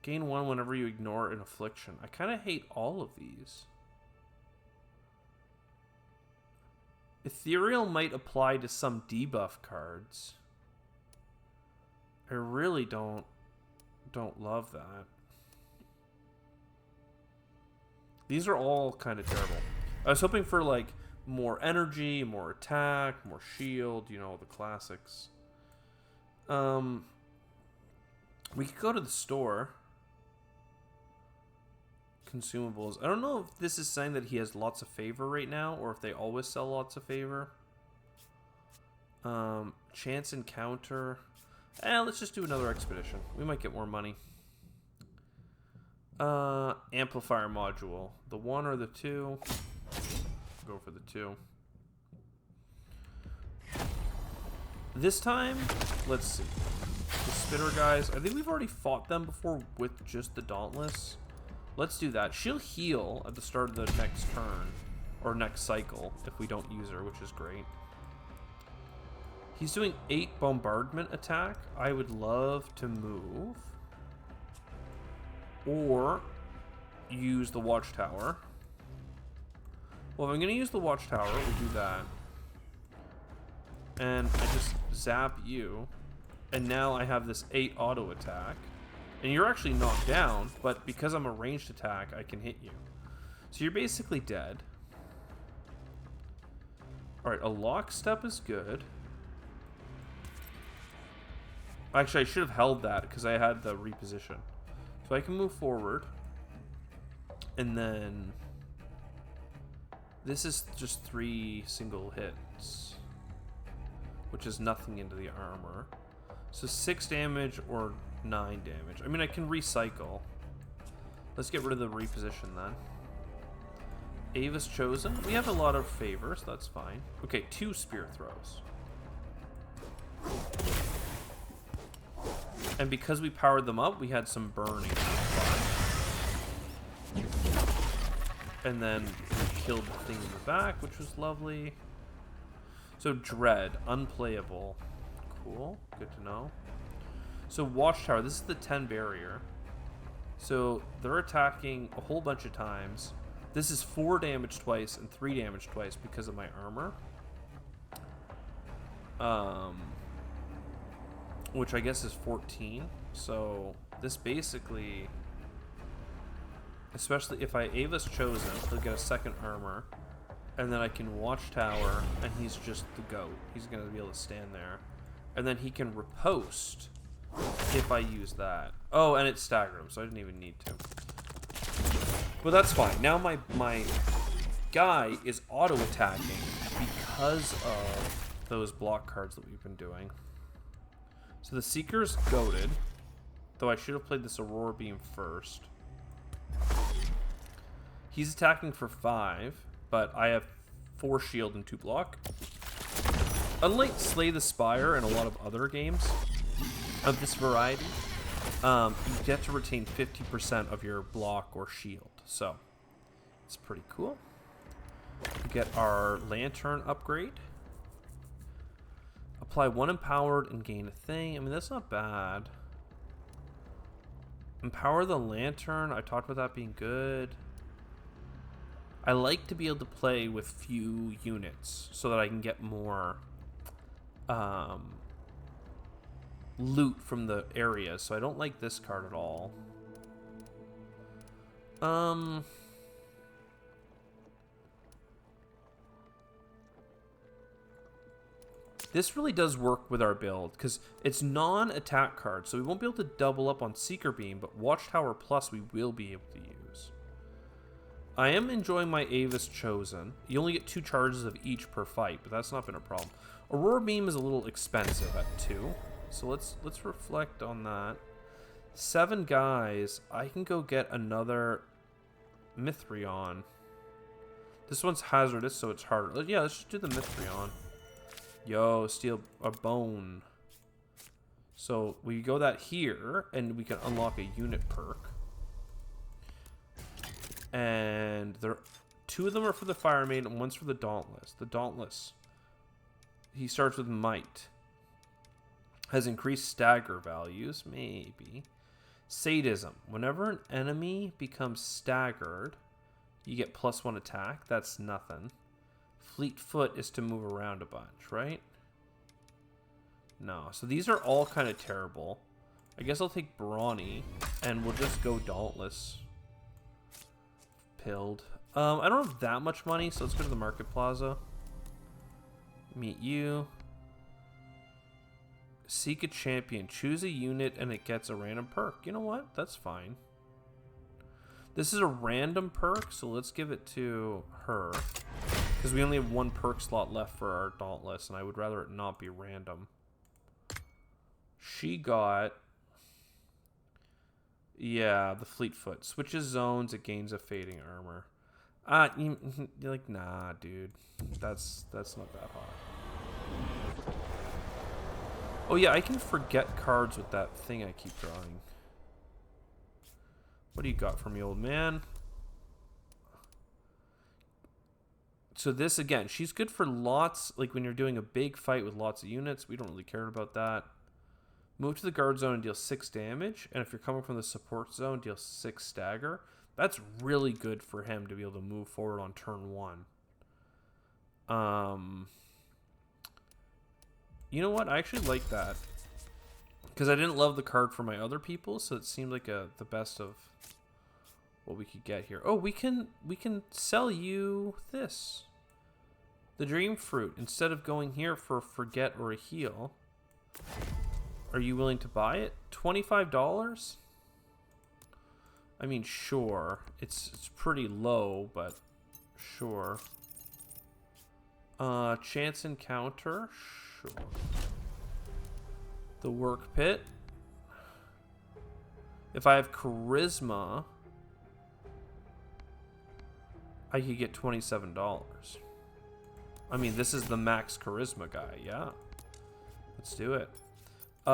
1 whenever you ignore an affliction. I kind of hate all of these. Ethereal might apply to some debuff cards. I really don't love that. These are all kind of terrible. I was hoping for like more energy, more attack, more shield, you know, the classics. We could go to the store. Consumables. I don't know if this is saying that he has lots of favor right now, or if they always sell lots of favor. Chance encounter. Let's just do another expedition. We might get more money. Amplifier module. The 1 or the 2? Go for the 2. This time, let's see. The spitter guys. I think we've already fought them before with just the Dauntless. Let's do that. She'll heal at the start of the next turn, or next cycle, if we don't use her, which is great. He's doing 8 bombardment attack. I would love to move. Or use the Watchtower. Well, if I'm going to use the Watchtower, we'll do that. and I just zap you, and now I have this 8 auto attack, and you're actually knocked down, but because I'm a ranged attack, I can hit you. So you're basically dead. Alright, a lockstep is good. Actually, I should have held that because I had the reposition. So I can move forward. And then this is just 3 single hits, which is nothing into the armor. So 6 damage or 9 damage. I mean, I can recycle. Let's get rid of the reposition then. Ava's chosen. We have a lot of favors. That's fine. Okay, 2 spear throws. And because we powered them up, we had some burning. And then we killed the thing in the back, which was lovely. So Dread, unplayable. Cool, good to know. So Watchtower, this is the 10 barrier. So they're attacking a whole bunch of times. This is 4 damage twice and 3 damage twice because of my armor. Which I guess is 14. So this basically, especially if I Ava's chosen, he'll get a 2nd armor. And then I can Watchtower, and he's just the GOAT. He's going to be able to stand there. And then he can riposte if I use that. Oh, and it staggered him, so I didn't even need to. But that's fine. Now my guy is auto-attacking because of those block cards that we've been doing. So the Seeker's goated, though I should have played this Aurora Beam first. He's attacking for 5, but I have 4 shield and 2 block. Unlike Slay the Spire and a lot of other games of this variety, you get to retain 50% of your block or shield. So, it's pretty cool. We get our Lantern upgrade. Apply 1 empowered and gain a thing. I mean, that's not bad. Empower the Lantern. I talked about that being good. I like to be able to play with few units so that I can get more loot from the area. So I don't like this card at all. This really does work with our build because it's non-attack cards, so we won't be able to double up on Seeker Beam, but Watchtower Plus we will be able to use. I am enjoying my Ava's Chosen. You only get 2 charges of each per fight, but that's not been a problem. Aurora Beam is a little expensive at 2, so let's reflect on that. 7 guys. I can go get another Mithrion. This one's hazardous, so it's harder. Yeah, let's just do the Mithrion. Yo, steal a bone. So we go that here, and we can unlock a unit perk. And 2 of them are for the Fire Maid, and 1's for the Dauntless. The Dauntless, he starts with Might. Has increased stagger values, maybe. Sadism. Whenever an enemy becomes staggered, you get +1 attack. That's nothing. Fleet Foot is to move around a bunch, right? No. So these are all kind of terrible. I guess I'll take Brawny, and we'll just go Dauntless. Pilled. I don't have that much money, so let's go to the Market Plaza. Meet you. Seek a champion. Choose a unit, and it gets a random perk. You know what? That's fine. This is a random perk, so let's give it to her. Because we only have 1 perk slot left for our Dauntless, and I would rather it not be random. She got... Yeah, the Fleetfoot. Switches zones, it gains a fading armor. You're like, nah, dude. That's not that hot. Oh yeah, I can forget cards with that thing I keep drawing. What do you got for me, old man? So this, again, she's good for lots, like when you're doing a big fight with lots of units. We don't really care about that. Move to the guard zone and deal 6 damage. And if you're coming from the support zone, deal 6 stagger. That's really good for him to be able to move forward on turn 1. You know what? I actually like that. Because I didn't love the card for my other people, so it seemed like the best of what we could get here. Oh, we can sell you this. The Dream Fruit. Instead of going here for Forget or a Heal, are you willing to buy it? $25? I mean, sure. It's pretty low, but sure. Chance Encounter? Sure. The Work Pit. If I have Charisma, I could get $27. I mean, this is the max Charisma guy, yeah. Let's do it.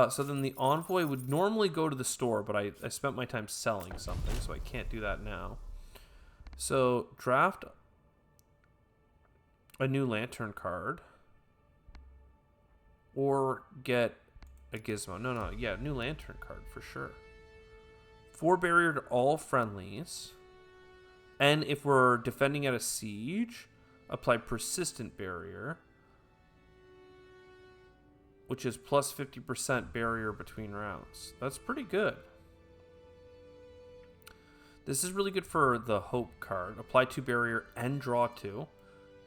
So then the Envoy would normally go to the store, but I spent my time selling something, so I can't do that now. So, draft a new Lantern card. Or get a Gizmo. No, yeah, new Lantern card for sure. 4 barrier to all friendlies. And if we're defending at a siege, apply Persistent Barrier, which is plus 50% barrier between rounds. That's pretty good. This is really good for the Hope card. Apply 2 barrier and draw 2.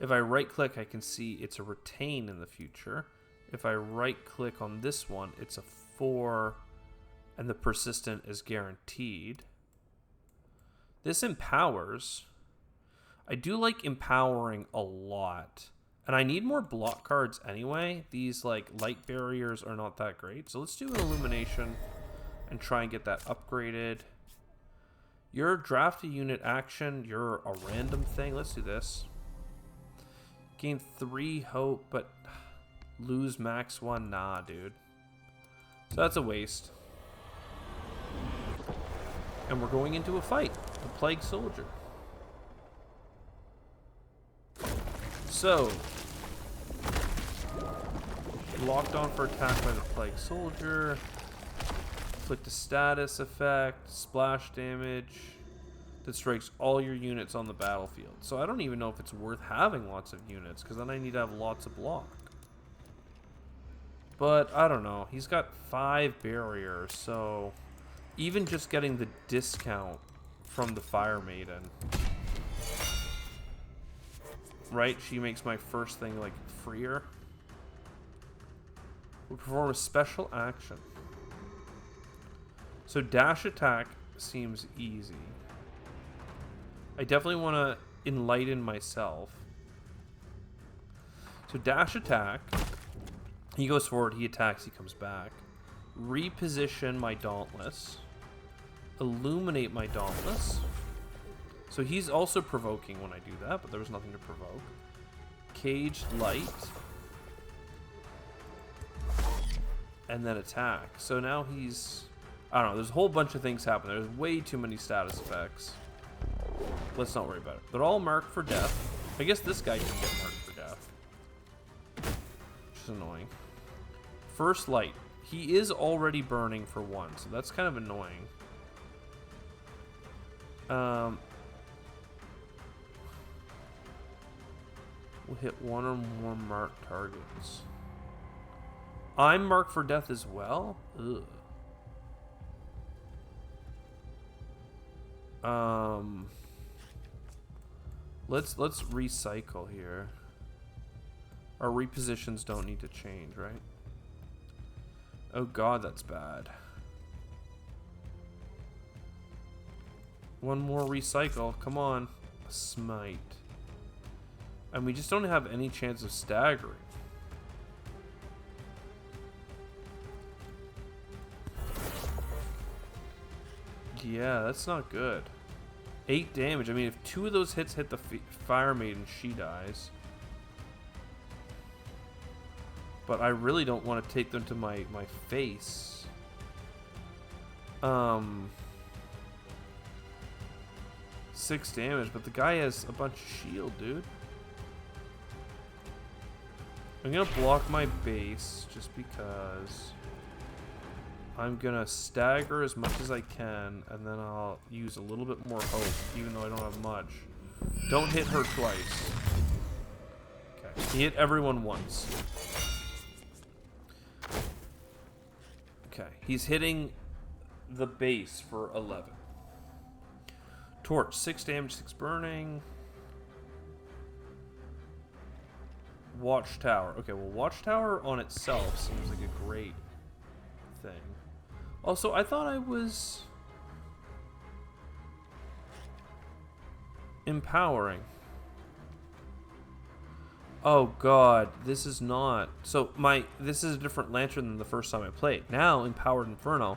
If I right click, I can see it's a retain in the future. If I right click on this one, it's a 4 and the persistent is guaranteed. This empowers. I do like empowering a lot. And I need more block cards anyway. These like light barriers are not that great. So let's do an illumination and try and get that upgraded. Your draft a unit action. You're a random thing. Let's do this. Gain 3 hope, but lose max 1. Nah, dude. So that's a waste. And we're going into a fight. The Plague Soldier. So, locked on for attack by the Plague Soldier. Inflict a status effect, splash damage that strikes all your units on the battlefield. So I don't even know if it's worth having lots of units, because then I need to have lots of block. But I don't know. He's got 5 barriers, so even just getting the discount from the Fire Maiden, right? She makes my first thing like freer. We'll perform a special action. So dash attack seems easy. I definitely want to enlighten myself. So dash attack. He goes forward, he attacks, he comes back. Reposition my Dauntless. Illuminate my Dauntless. So he's also provoking when I do that, but there was nothing to provoke. Caged Light. And then attack. So now he's... I don't know, there's a whole bunch of things happening. There's way too many status effects. Let's not worry about it. They're all marked for death. I guess this guy can get marked for death. Which is annoying. First Light. He is already burning for 1, so that's kind of annoying. We'll hit 1 or more marked targets. I'm marked for death as well? Ugh. Let's recycle here. Our repositions don't need to change, right? Oh god, that's bad. 1 more recycle. Come on. A smite. And we just don't have any chance of staggering. Yeah, that's not good. 8 damage. I mean, if 2 of those hits hit the Fire Maiden, she dies. But I really don't want to take them to my face. 6 damage, but the guy has a bunch of shield, dude. I'm gonna block my base just because. I'm gonna stagger as much as I can, and then I'll use a little bit more hope, even though I don't have much. Don't hit her twice. Okay, he hit everyone once. Okay, he's hitting the base for 11. Torch, 6 damage, 6 burning. Watchtower. Okay, well, Watchtower on itself seems like a great thing. Also, I thought I was empowering. Oh god, this is not. So this is a different lantern than the first time I played. Now, Empowered Inferno.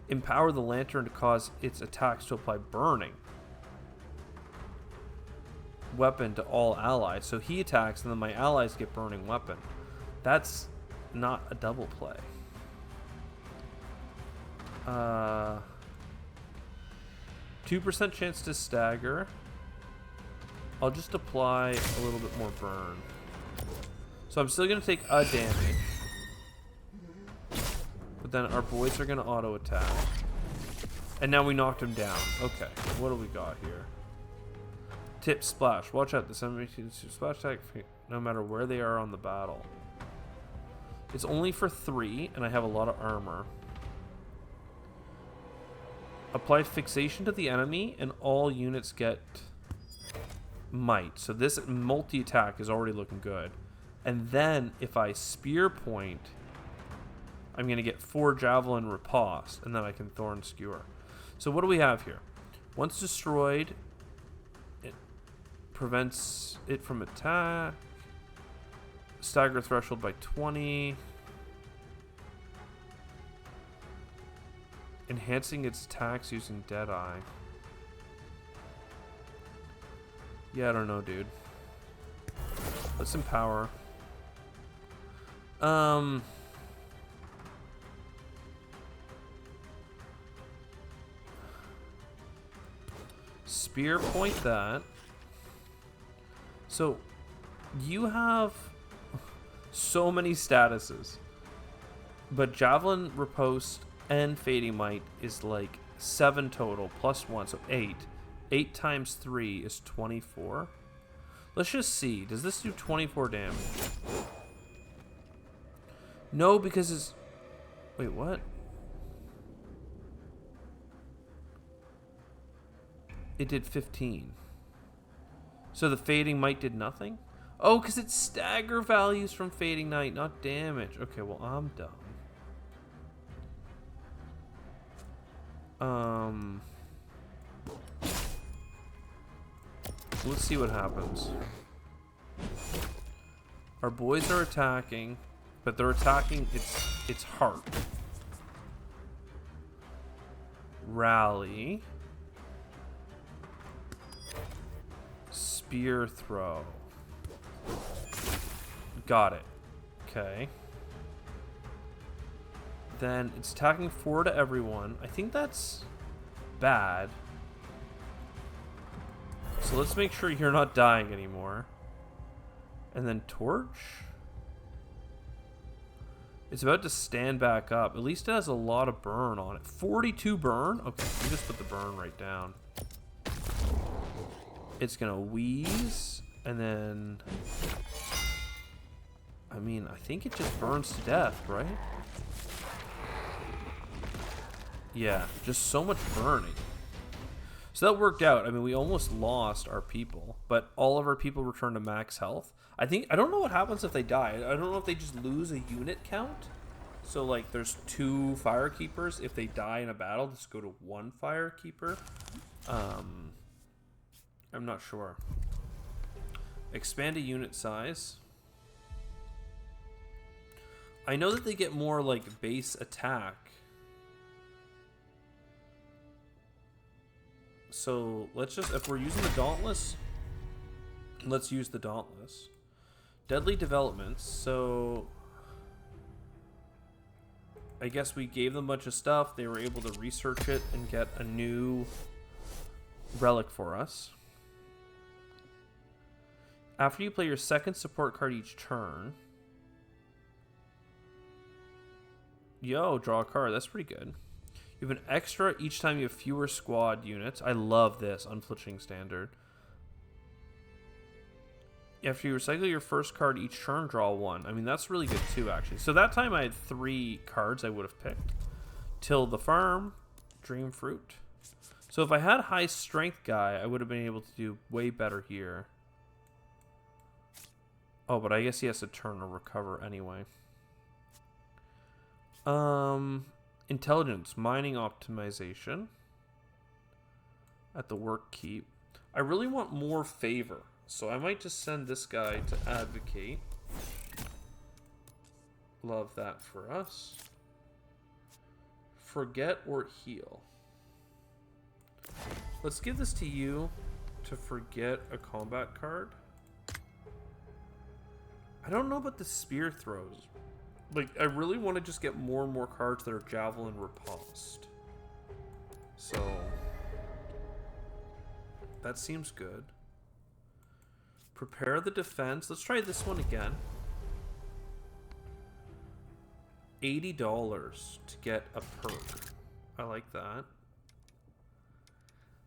Empower the lantern to cause its attacks to apply burning weapon to all allies. So he attacks and then my allies get burning weapon. That's not a double play. 2% chance to stagger. I'll just apply a little bit more burn. So I'm still going to take a damage. But then our boys are going to auto attack. And now we knocked him down. Okay, what do we got here? Tip splash. Watch out, this enemy splash attack no matter where they are on the battle. It's only for 3, and I have a lot of armor. Apply fixation to the enemy, and all units get might. So this multi-attack is already looking good. And then if I spear point, I'm going to get 4 javelin riposte, and then I can thorn skewer. So what do we have here? Once destroyed, it prevents it from attack. Stagger threshold by 20. Enhancing its attacks using Deadeye. Yeah, I don't know, dude. Let's empower. Spear point that. So, you have so many statuses. But Javelin Riposte and Fading Might is like 7 total, plus 1, so 8. 8 times 3 is 24. Let's just see. Does this do 24 damage? No, because it's... Wait, what? It did 15. So the Fading Might did nothing? Oh, because it's stagger values from Fading Might, not damage. Okay, well, I'm dumb. Let's see what happens. Our boys are attacking, but they're attacking its heart. Rally. Spear throw. Got it. Okay. Then it's attacking 4 to everyone. I think that's bad. So let's make sure you're not dying anymore. And then torch. It's about to stand back up. At least it has a lot of burn on it. 42 burn? Okay, we just put the burn right down. It's gonna wheeze. And then... I mean, I think it just burns to death, right? Yeah, just so much burning. So that worked out. I mean, we almost lost our people, but all of our people returned to max health. I don't know what happens if they die. I don't know if they just lose a unit count. So, like, there's 2 firekeepers. If they die in a battle, just go to 1 firekeeper. I'm not sure. Expand a unit size. I know that they get more, like, base attack. So let's just, if we're using the Dauntless, let's use the Dauntless. Deadly developments. So I guess we gave them a bunch of stuff. They were able to research it and get a new relic for us. After you play your second support card each turn. Yo, draw a card. That's pretty good. You have an extra each time you have fewer squad units. I love this, unflinching standard. After you recycle your first card each turn, draw 1. I mean, that's really good too, actually. So that time I had 3 cards I would have picked. Till the farm. Dream fruit. So if I had high strength guy, I would have been able to do way better here. Oh, but I guess he has to turn or recover anyway. Intelligence, mining optimization. At the work keep. I really want more favor, so I might just send this guy to advocate. Love that for us. Forget or heal. Let's give this to you to forget a combat card. I don't know about the spear throws. Like, I really want to just get more and more cards that are javelin riposte. So, that seems good. Prepare the defense. Let's try this one again. $80 to get a perk. I like that.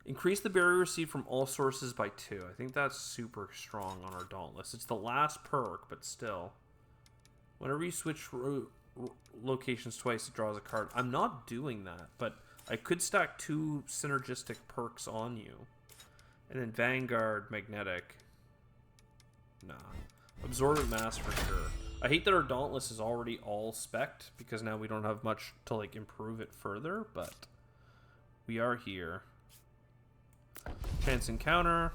Increase the barrier received from all sources by 2. I think that's super strong on our Dauntless. It's the last perk, but still. Whenever you switch locations twice, it draws a card. I'm not doing that, but I could stack 2 synergistic perks on you. And then Vanguard, Magnetic. Nah. Absorbent Mass for sure. I hate that our Dauntless is already all spec'd, because now we don't have much to, like, improve it further, but we are here. Chance encounter.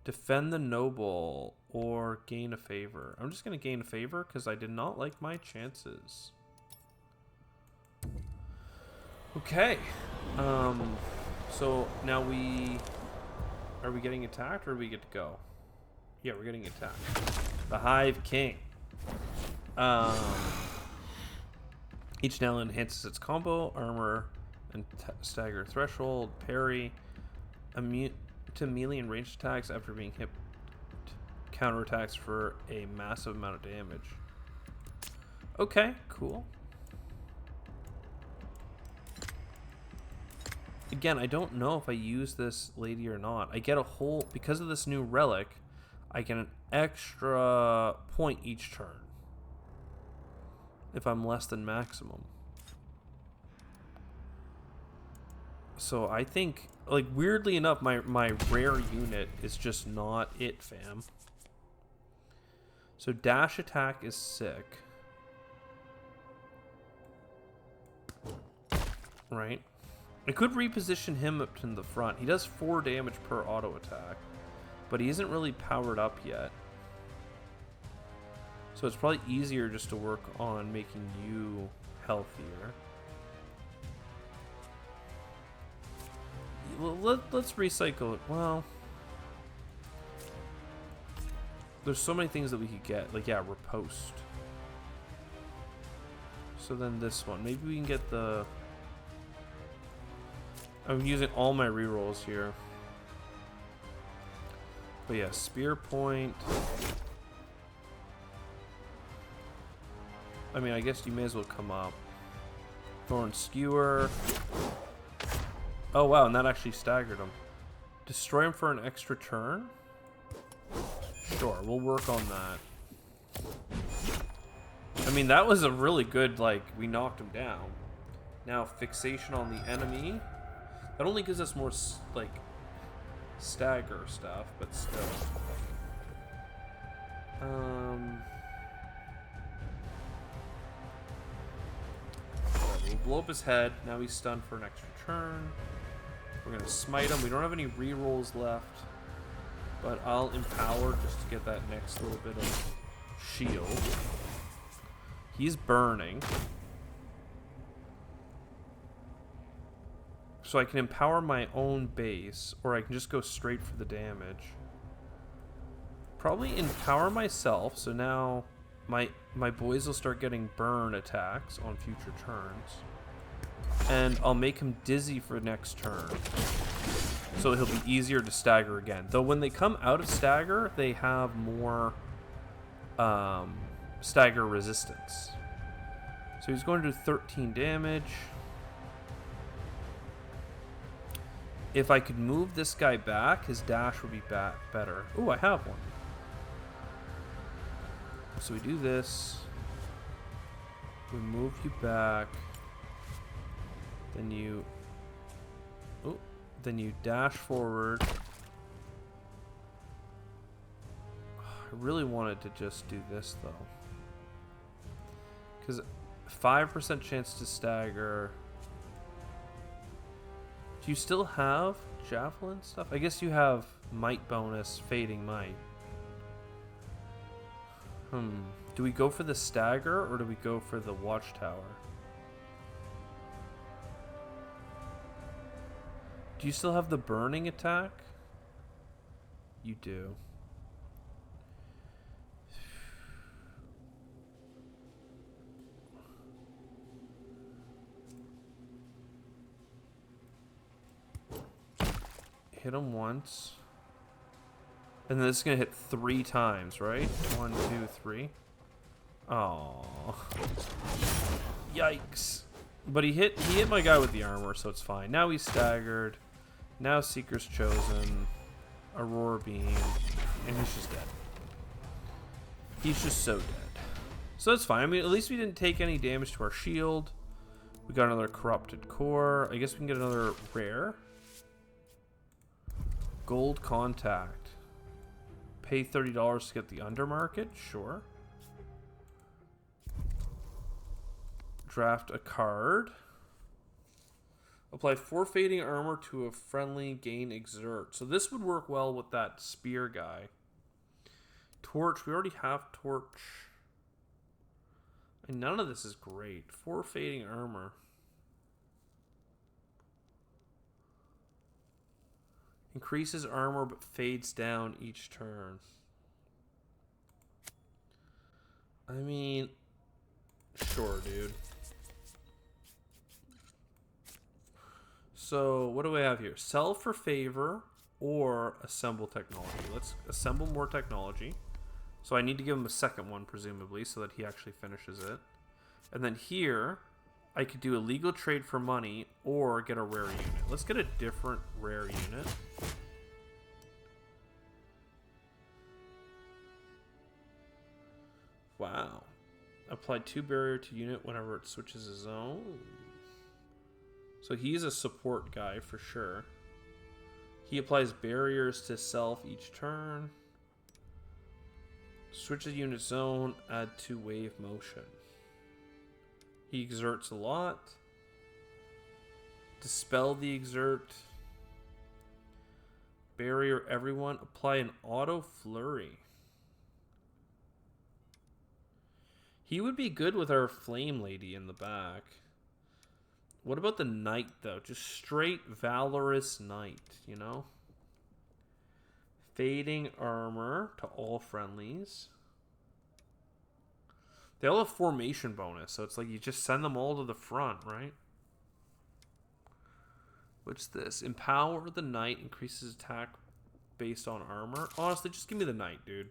Defend the noble or gain a favor. I'm just going to gain a favor because I did not like my chances. Okay. So now are we getting attacked or do we get to go? Yeah, we're getting attacked. The Hive King. Each now enhances its combo, armor, and stagger threshold, parry, immune to melee and ranged attacks after being hit, counterattacks for a massive amount of damage. Okay, cool. Again, I don't know if I use this lady or not. I get a whole, because of this new relic, I get an extra point each turn if I'm less than maximum. So I think, like, weirdly enough, my rare unit is just not it, fam. So dash attack is sick. Right? I could reposition him up to the front. He does 4 damage per auto attack, but he isn't really powered up yet. So it's probably easier just to work on making you healthier. Let's recycle it. Well, there's so many things that we could get. Like, yeah, riposte. So then this one. Maybe we can get the... I'm using all my rerolls here. But yeah, spear point. I mean, I guess you may as well come up. Thorn skewer. Oh wow, and that actually staggered him. Destroy him for an extra turn? Sure, we'll work on that. I mean, that was a really good, like, we knocked him down. Now, fixation on the enemy. That only gives us more, like, stagger stuff, but still. We'll blow up his head. Now he's stunned for an extra turn. We're going to smite him. We don't have any rerolls left, but I'll empower just to get that next little bit of shield. He's burning. So I can empower my own base, or I can just go straight for the damage. Probably empower myself, so now my boys will start getting burn attacks on future turns. And I'll make him dizzy for next turn, so he'll be easier to stagger again. Though when they come out of stagger, they have more stagger resistance. So he's going to do 13 damage. If I could move this guy back, his dash would be better. Ooh, I have one. So we do this. We move you back. Then you... Oh, then you dash forward. I really wanted to just do this, though. Because 5% chance to stagger. Do you still have javelin stuff? I guess you have might bonus, fading might. Do we go for the stagger or do we go for the watchtower? Do you still have the burning attack? You do. Hit him once. And then this is going to hit 3 times, right? 1, 2, 3. Oh. Yikes. But he hit my guy with the armor, so it's fine. Now he's staggered. Now Seeker's chosen. Aurora Beam. And he's just dead. He's just so dead. So it's fine. I mean, at least we didn't take any damage to our shield. We got another Corrupted Core. I guess we can get another rare. Gold Contact. Pay $30 to get the undermarket? Sure. Draft a card. Apply 4 fading armor to a friendly, gain exert. So this would work well with that spear guy. Torch. We already have torch. And none of this is great. 4 fading armor. Increases armor but fades down each turn. I mean, sure, dude. So, what do we have here? Sell for favor or assemble technology. Let's assemble more technology. So I need to give him a second one, presumably, so that he actually finishes it. And then here, I could do a legal trade for money or get a rare unit. Let's get a different rare unit. Wow. Apply 2 barrier to unit whenever it switches a zone. So he's a support guy for sure. He applies barriers to self each turn. Switches unit zone, add 2 wave motion. He exerts a lot. Dispel the exert. Barrier everyone. Apply an auto flurry. He would be good with our flame lady in the back. What about the knight, though? Just straight valorous knight, you know? Fading armor to all friendlies. They all have formation bonus, so it's like you just send them all to the front, right? What's this? Empower the knight, increases attack based on armor. Honestly, just give me the knight, dude.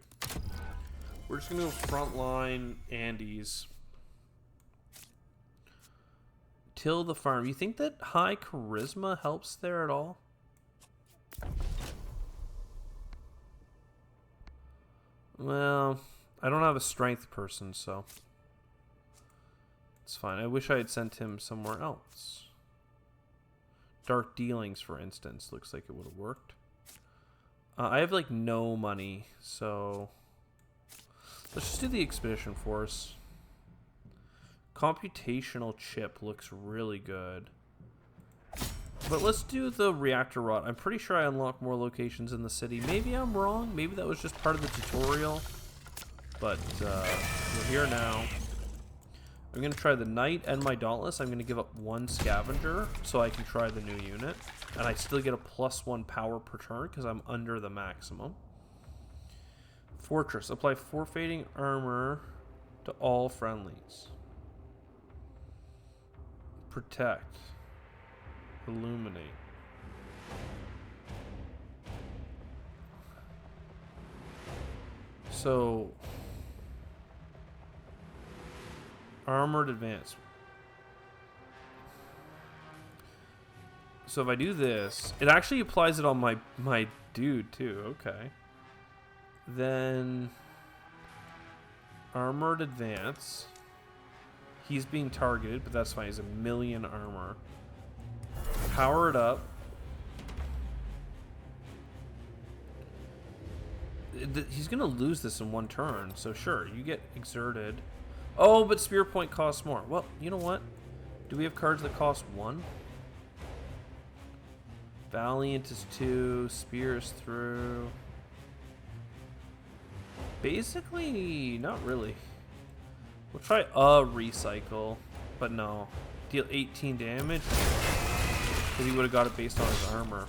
We're just going to go frontline Andes. Till the farm. You think that high charisma helps there at all? Well, I don't have a strength person, so it's fine. I wish I had sent him somewhere else. Dark Dealings, for instance, looks like it would have worked. I have like no money, so let's just do the Expedition Force. Computational chip looks really good. But let's do the reactor rod. I'm pretty sure I unlock more locations in the city. Maybe I'm wrong. Maybe that was just part of the tutorial. But we're here now. I'm going to try the knight and my dauntless. I'm going to give up 1 scavenger so I can try the new unit. And I still get a +1 power per turn because I'm under the maximum. Fortress. Apply 4 fading armor to all friendlies. Protect. Illuminate. So, armored advance. So if I do this, it actually applies it on my dude too. Okay. Then armored advance. He's being targeted, but that's fine. He's a million armor. Power it up. He's gonna lose this in one turn, so sure, you get exerted. Oh, but spear point costs more. Well, you know what? Do we have cards that cost 1? Valiant is 2, spear is through. Basically, not really. We'll try a recycle, but no. Deal 18 damage, because he would have got it based on his armor.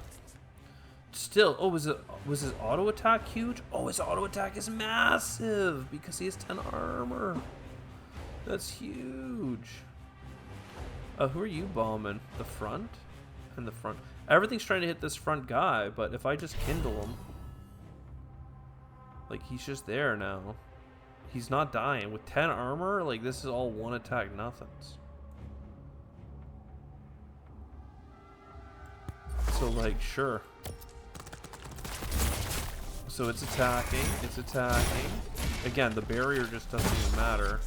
Still, oh, was his auto attack huge? Oh, his auto attack is massive because he has 10 armor. That's huge. Who are you bombing? The front? And the front. Everything's trying to hit this front guy, but if I just kindle him, like, he's just there now. He's not dying. With 10 armor, like, this is all one attack nothings. So, like, sure. So it's attacking. It's attacking. Again, the barrier just doesn't even matter.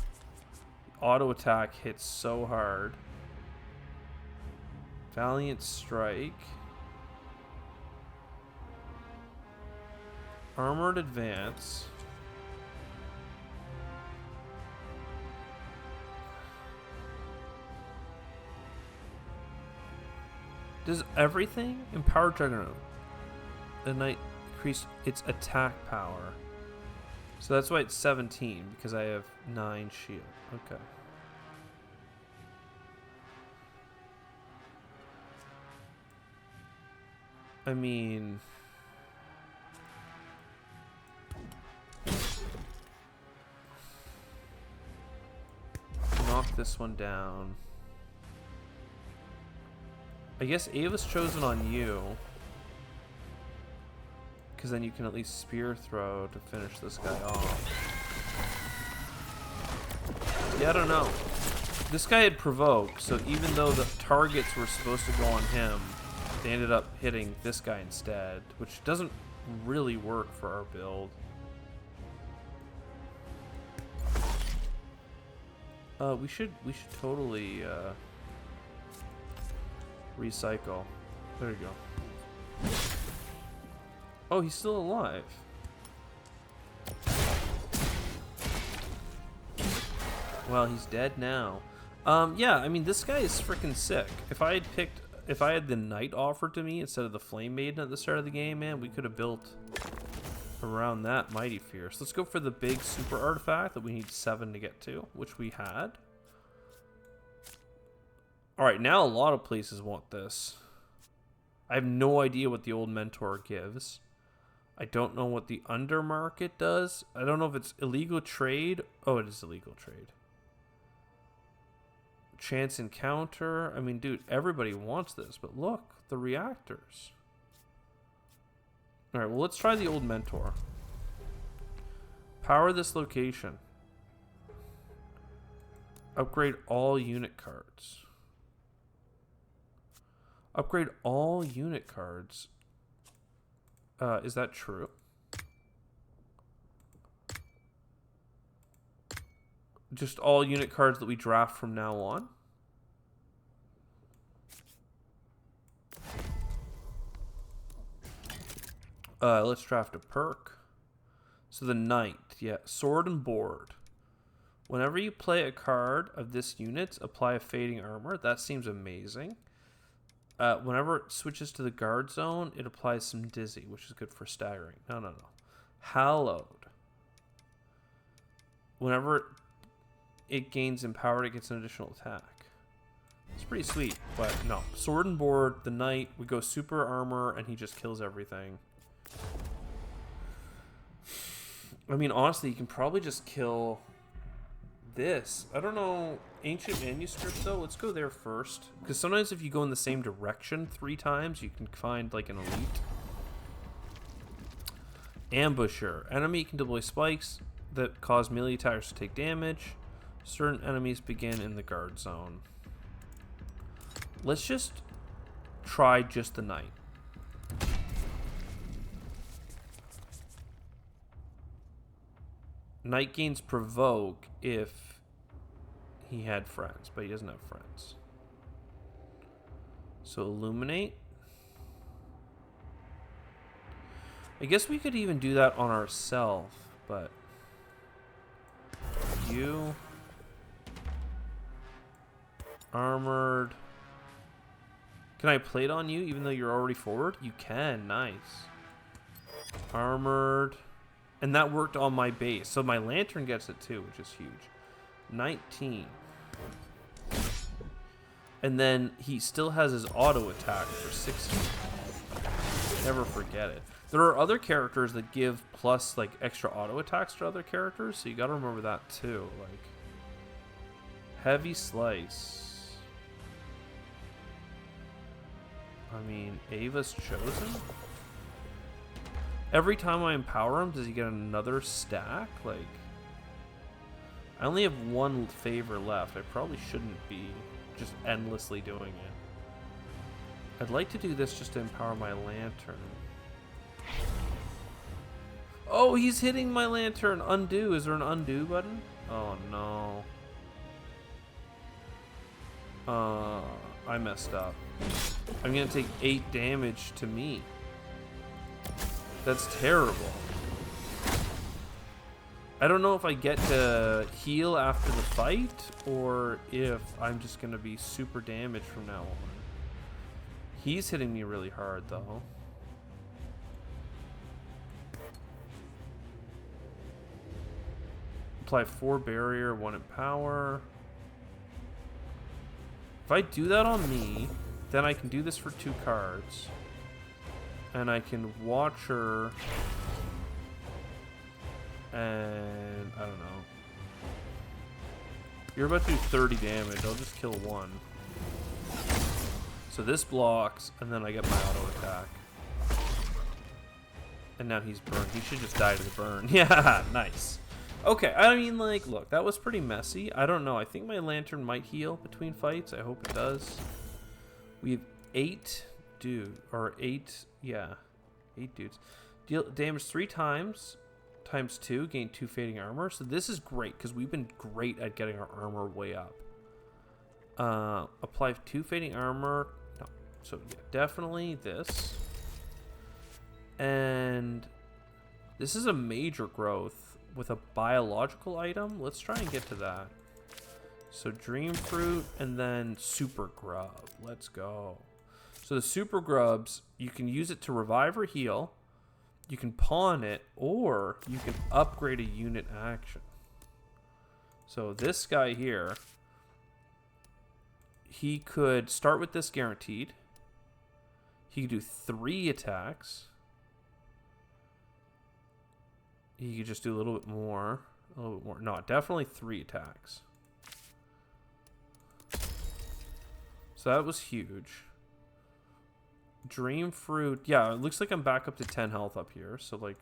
Auto attack hits so hard. Valiant strike. Armored advance. Does everything empower Juggernaut? The knight increase its attack power. So that's why it's 17, because I have 9 shield. Okay. I mean, knock this one down. I guess Ava's chosen on you, because then you can at least spear throw to finish this guy off. Yeah, I don't know. This guy had provoked, so even though the targets were supposed to go on him, they ended up hitting this guy instead, which doesn't really work for our build. We should totally recycle. There you go. Oh, he's still alive. Well, he's dead now. Yeah, I mean, this guy is freaking sick. If I had the knight offered to me instead of the flame maiden at the start of the game, man, we could have built around that mighty fierce. Let's go for the big super artifact that we need 7 to get to, which we had. Alright, now a lot of places want this. I have no idea what the old mentor gives. I don't know what the undermarket does. I don't know if it's illegal trade. Oh, it is illegal trade. Chance encounter. I mean, dude, everybody wants this, but look, the reactors. Alright, well, let's try the old mentor. Power this location. Upgrade all unit cards. Upgrade all unit cards. Is that true? Just all unit cards that we draft from now on? Let's draft a perk. So the knight, yeah, sword and board. Whenever you play a card of this unit, apply a fading armor. That seems amazing. Whenever it switches to the guard zone, it applies some dizzy, which is good for staggering. No. Hallowed. Whenever it gains empowered, it gets an additional attack. It's pretty sweet, but no. Sword and board, the knight, we go super armor, and he just kills everything. I mean, honestly, you can probably just kill this. I don't know. Ancient manuscript, though. Let's go there first. Because sometimes if you go in the same direction 3 times, you can find, like, an elite. Ambusher. Enemy can deploy spikes that cause melee attackers to take damage. Certain enemies begin in the guard zone. Let's just try just the knight. Knight gains provoke if He had friends, but he doesn't have friends. So illuminate. I guess we could even do that on ourselves, but you armored. Can I plate on you even though you're already forward? You can. Nice. Armored. And that worked on my base. So my lantern gets it too, which is huge. 19. And then he still has his auto attack for 16. Never forget it. There are other characters that give plus like extra auto attacks to other characters, so you gotta remember that too. Like heavy slice. I mean, Ava's chosen. Every time I empower him, does he get another stack? Like, I only have one favor left. I probably shouldn't be just endlessly doing it. I'd like to do this just to empower my lantern. Oh, he's hitting my lantern. Undo. Is there an undo button? Oh, no. I messed up. I'm going to take 8 damage to me. That's terrible. I don't know if I get to heal after the fight or if I'm just going to be super damaged from now on. He's hitting me really hard, though. Apply 4 barrier, 1 empower. If I do that on me, then I can do this for 2 cards. And I can watch her. And I don't know. You're about to do 30 damage. I'll just kill 1. So this blocks, and then I get my auto attack. And now he's burned. He should just die to the burn. Yeah, nice. Okay, I mean, like, look, that was pretty messy. I don't know. I think my lantern might heal between fights. I hope it does. We have 8 dudes. Or 8, yeah. 8 dudes. Deal damage 3 times. Times 2. Gain 2 fading armor. So this is great, because we've been great at getting our armor way up. Apply 2 fading armor. No. So, yeah, definitely this. And this is a major growth with a biological item. Let's try and get to that. So dream fruit and then super grub. Let's go. So the super grubs, you can use it to revive or heal. You can pawn it, or you can upgrade a unit action. So this guy here, he could start with this guaranteed. He could do 3 attacks. He could just do a little bit more. A little bit more. No, definitely 3 attacks. So that was huge. Dream fruit. Yeah, it looks like I'm back up to 10 health up here. So, like,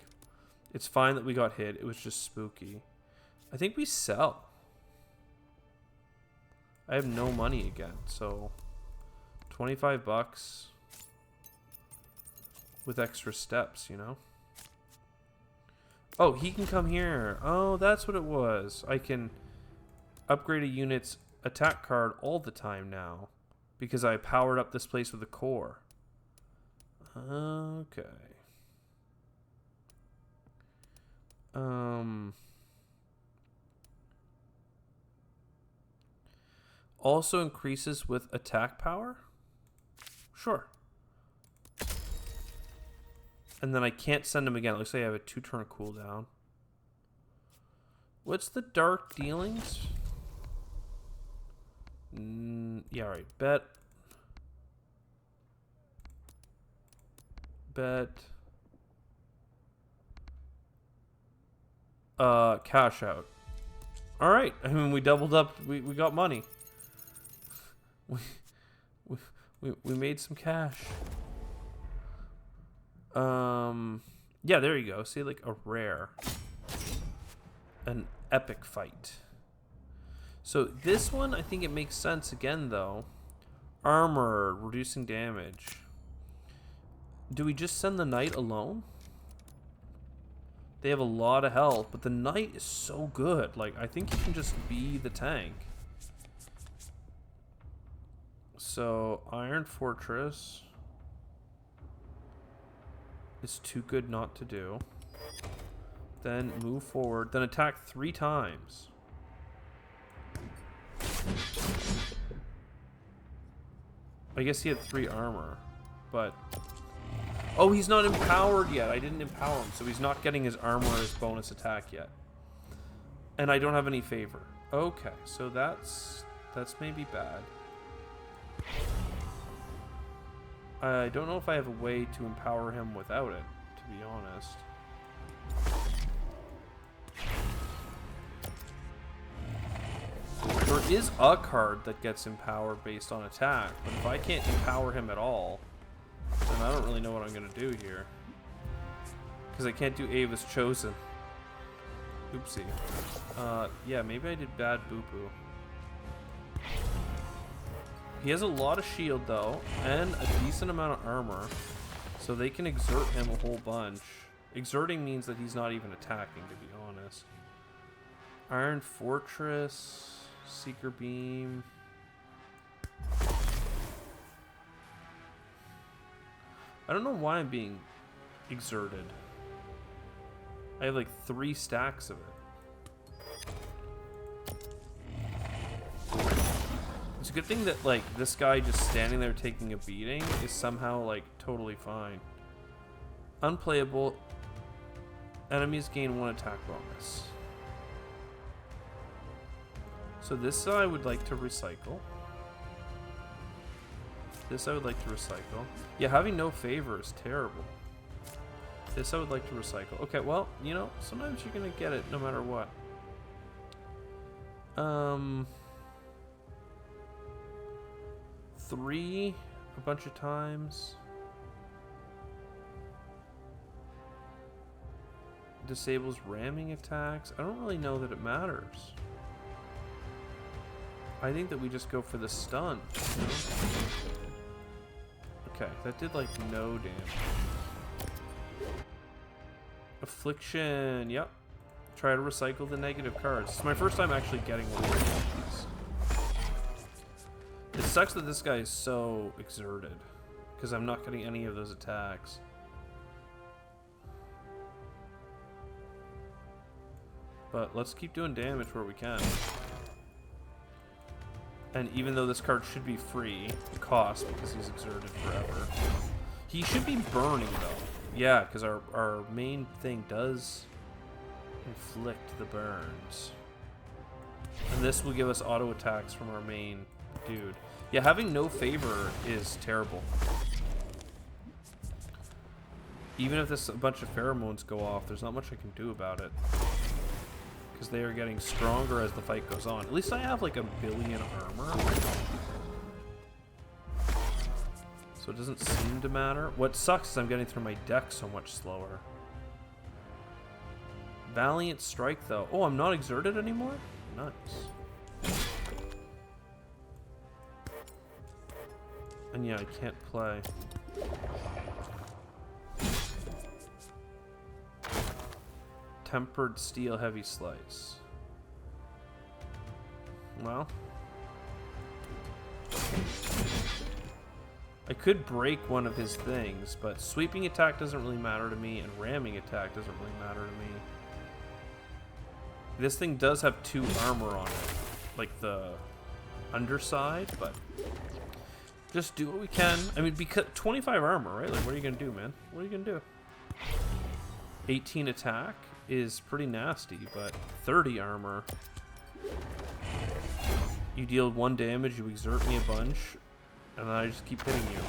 it's fine that we got hit. It was just spooky. I think we sell. I have no money again. So, 25 bucks with extra steps, you know? Oh, he can come here. Oh, that's what it was. I can upgrade a unit's attack card all the time now because I powered up this place with a core. Okay. Also increases with attack power? Sure. And then I can't send him again. It looks like I have a 2-turn cooldown. What's the dark dealings? Yeah, right. Bet. Cash out. All right. I mean, we doubled up. We got money. We made some cash. Yeah, there you go. See, like a rare. An epic fight. So this one, I think it makes sense again, though. Armor, reducing damage. Do we just send the knight alone? They have a lot of health, but the knight is so good. Like, I think you can just be the tank. So Iron Fortress is too good not to do. Then move forward. Then attack 3 times. I guess he had 3 armor, but... Oh, he's not empowered yet. I didn't empower him, so he's not getting his armor as bonus attack yet. And I don't have any favor. Okay, so that's maybe bad. I don't know if I have a way to empower him without it, to be honest. There is a card that gets empowered based on attack, but if I can't empower him at all, then I don't really know what I'm going to do here. Because I can't do Ava's Chosen. Oopsie. Yeah, maybe I did bad boo-boo. He has a lot of shield, though, and a decent amount of armor, so they can exert him a whole bunch. Exerting means that he's not even attacking, to be honest. Iron Fortress, Seeker Beam. I don't know why I'm being exerted. I have like 3 stacks of it. It's a good thing that like this guy just standing there taking a beating is somehow like totally fine. Unplayable. Enemies gain 1 attack bonus. So this I would like to recycle. This I would like to recycle. Yeah, having no favor is terrible. This I would like to recycle. Okay, well, you know, sometimes you're gonna get it no matter what. 3 a bunch of times. Disables ramming attacks. I don't really know that it matters. I think that we just go for the stun. You know? Okay, that did like no damage. Affliction, yep. Try to recycle the negative cards. It's my first time actually getting one of these. It sucks that this guy is so exerted, because I'm not getting any of those attacks. But let's keep doing damage where we can. And even though this card should be free, the cost, because he's exerted forever. He should be burning, though. Yeah, because our main thing does inflict the burns. And this will give us auto attacks from our main dude. Yeah, having no favor is terrible. Even if a bunch of pheromones go off, there's not much I can do about it. Because they are getting stronger as the fight goes on. At least I have like 1 billion armor. So it doesn't seem to matter. What sucks is I'm getting through my deck so much slower. Valiant Strike, though. Oh, I'm not exerted anymore? Nice. And yeah, I can't play. Tempered Steel Heavy Slice. Well. I could break one of his things, but sweeping attack doesn't really matter to me, and ramming attack doesn't really matter to me. This thing does have 2 armor on it, like the underside, but just do what we can. I mean, because 25 armor, right? Like, what are you gonna do, man? What are you gonna do? 18 attack is pretty nasty, but 30 armor. You deal 1 damage, you exert me a bunch, and then I just keep hitting you.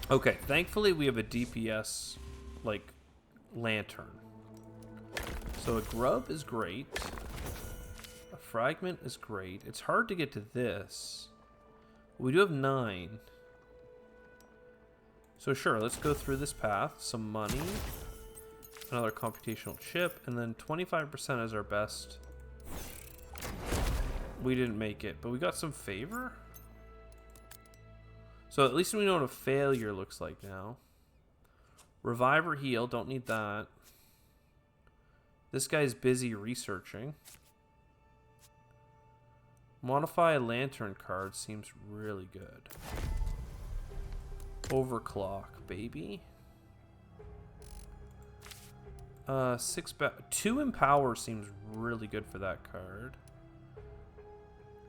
Okay, thankfully we have a DPS, like, lantern. So a grub is great. A fragment is great. It's hard to get to this. We do have 9. So sure, let's go through this path. Some money. Another computational chip. And then 25% is our best. We didn't make it, but we got some favor. So at least we know what a failure looks like now. Revive or heal, don't need that. This guy's busy researching. Modify a lantern card seems really good. Overclock, baby. 2 Empower seems really good for that card.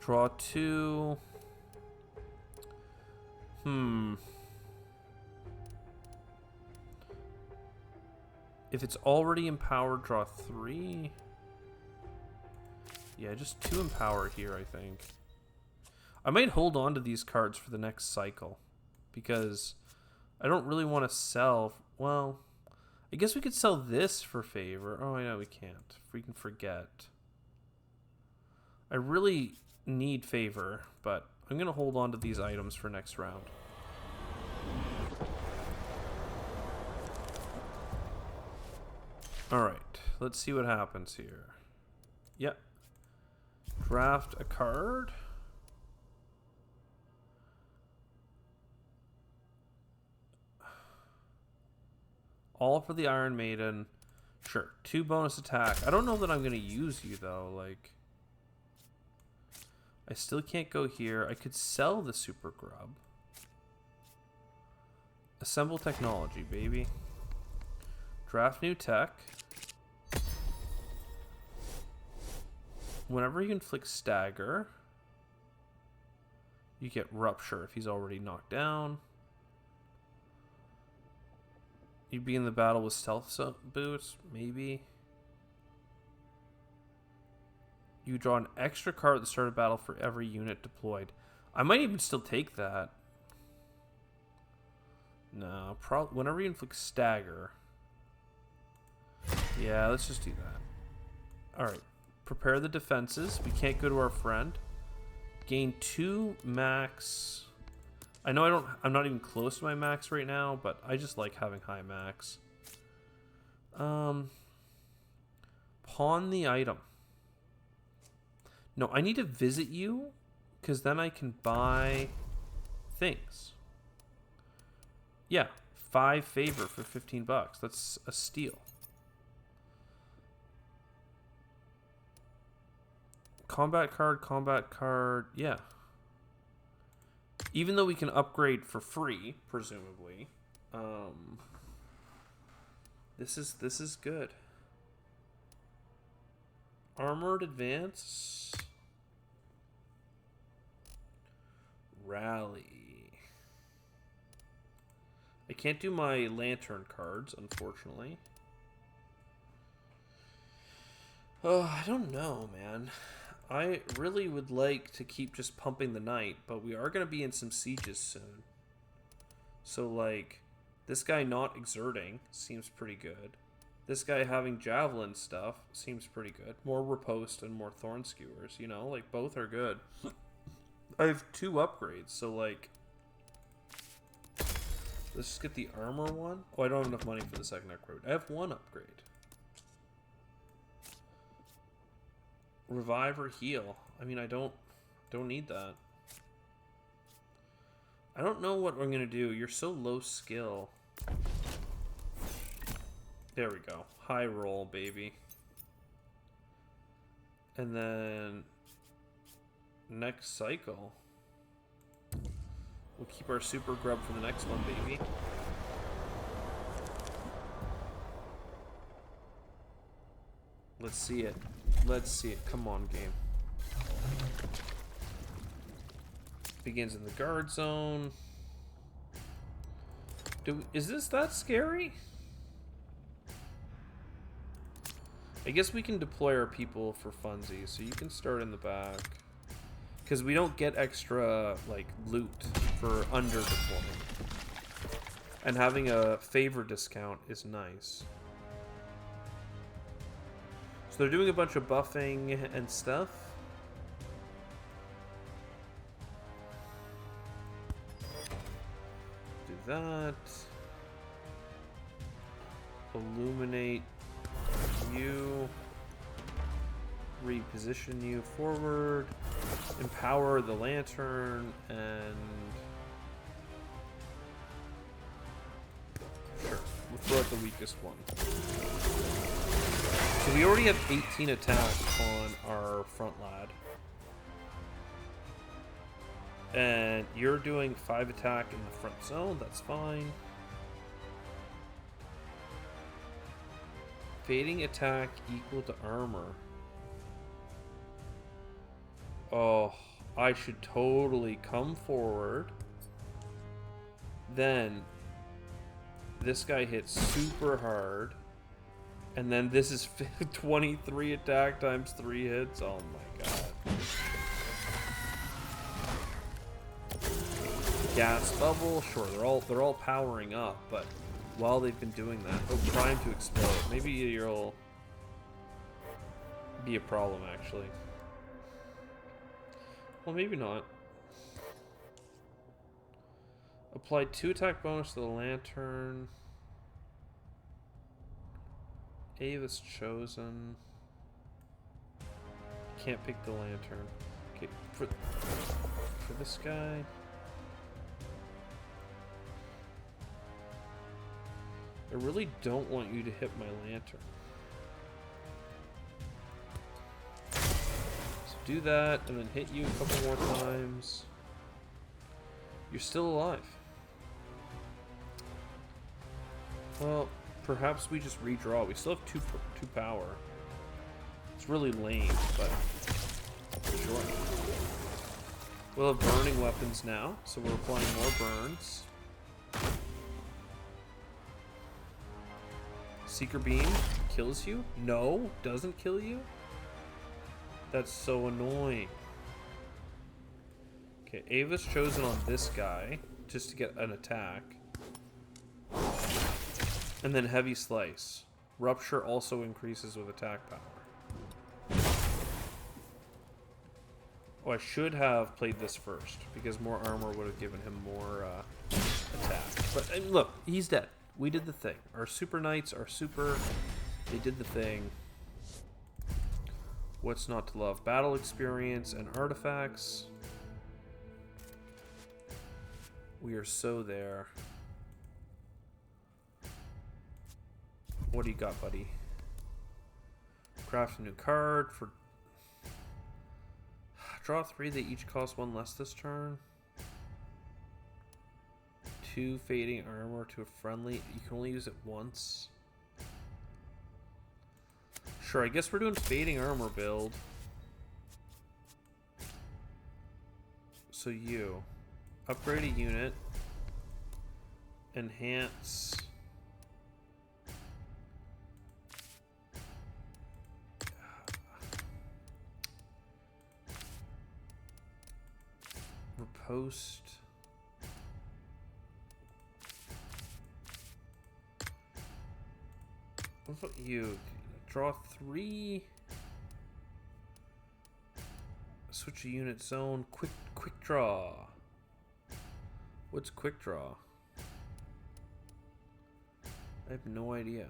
Draw 2. If it's already empowered, draw 3. Yeah, just 2 Empower here, I think. I might hold on to these cards for the next cycle, because I don't really want to sell. Well, I guess we could sell this for favor. Oh, I know we can't. We can forget. I really need favor, but I'm going to hold on to these items for next round. Alright, let's see what happens here. Yep. Draft a card. All for the Iron Maiden. Sure. 2 bonus attack. I don't know that I'm going to use you, though. Like, I still can't go here. I could sell the Super Grub. Assemble technology, baby. Draft new tech. Whenever you inflict stagger, you get rupture if he's already knocked down. You'd be in the battle with stealth boots, maybe. You draw an extra card at the start of battle for every unit deployed. I might even still take that. No, whenever you inflict stagger. Yeah, let's just do that. Alright. Prepare the defenses. We can't go to our friend. Gain 2 max. I know I'm not even close to my max right now, but I just like having high max. Pawn the item. No, I need to visit you, because then I can buy things. Yeah, 5 favor for 15 bucks. That's a steal. Combat card, yeah. Even though we can upgrade for free, presumably, this is good. Armored advance, rally. I can't do my lantern cards, unfortunately. Oh, I don't know, man. I really would like to keep just pumping the knight, but we are going to be in some sieges soon. So, like, this guy not exerting seems pretty good. This guy having javelin stuff seems pretty good. More riposte and more thorn skewers, you know? Like, both are good. I have 2 upgrades, so, like, let's just get the armor one. Oh, I don't have enough money for the second upgrade. I have 1 upgrade. Revive or heal. I mean, I don't need that. I don't know what I'm gonna do. You're so low skill. There we go. High roll, baby. And then next cycle, we'll keep our super grub for the next one, baby. Let's see it. Let's see it. Come on, game. Begins in the guard zone. Is this that scary? I guess we can deploy our people for funsies, so you can start in the back. Because we don't get extra, like, loot for under deploying. And having a favor discount is nice. So they're doing a bunch of buffing and stuff. Do that. Illuminate you. Reposition you forward. Empower the lantern and... Sure, we'll throw out the weakest one. So we already have 18 attack on our front lad. And you're doing 5 attack in the front zone. That's fine. Fading attack equal to armor. Oh, I should totally come forward. Then this guy hits super hard. And then this is 23 attack times 3 hits. Oh my god. Gas bubble, sure, they're all powering up, but while they've been doing that, trying to explode. Maybe you'll be a problem actually. Well, maybe not. Apply 2 attack bonus to the lantern. Ava's chosen. Can't pick the lantern. Okay, for this guy. I really don't want you to hit my lantern. So do that, and then hit you a couple more times. You're still alive. Well, perhaps we just redraw. We still have two power. It's really lame, but sure. We'll have burning weapons now, so we're applying more burns. Seeker Beam kills you? No, doesn't kill you? That's so annoying. Okay, Ava's chosen on this guy just to get an attack. And then Heavy Slice. Rupture also increases with attack power. Oh, I should have played this first because more armor would have given him more attack. But look, he's dead. We did the thing. Our super knights are super. They did the thing. What's not to love? Battle experience and artifacts. We are so there. What do you got, buddy? Craft a new card for... Draw 3, they each cost 1 less this turn. 2 fading armor to a friendly. You can only use it once. Sure, I guess we're doing fading armor build. So you upgrade a unit, enhance. Riposte. What about you? Draw 3. Switch a unit zone. Quick draw. What's quick draw? I have no idea.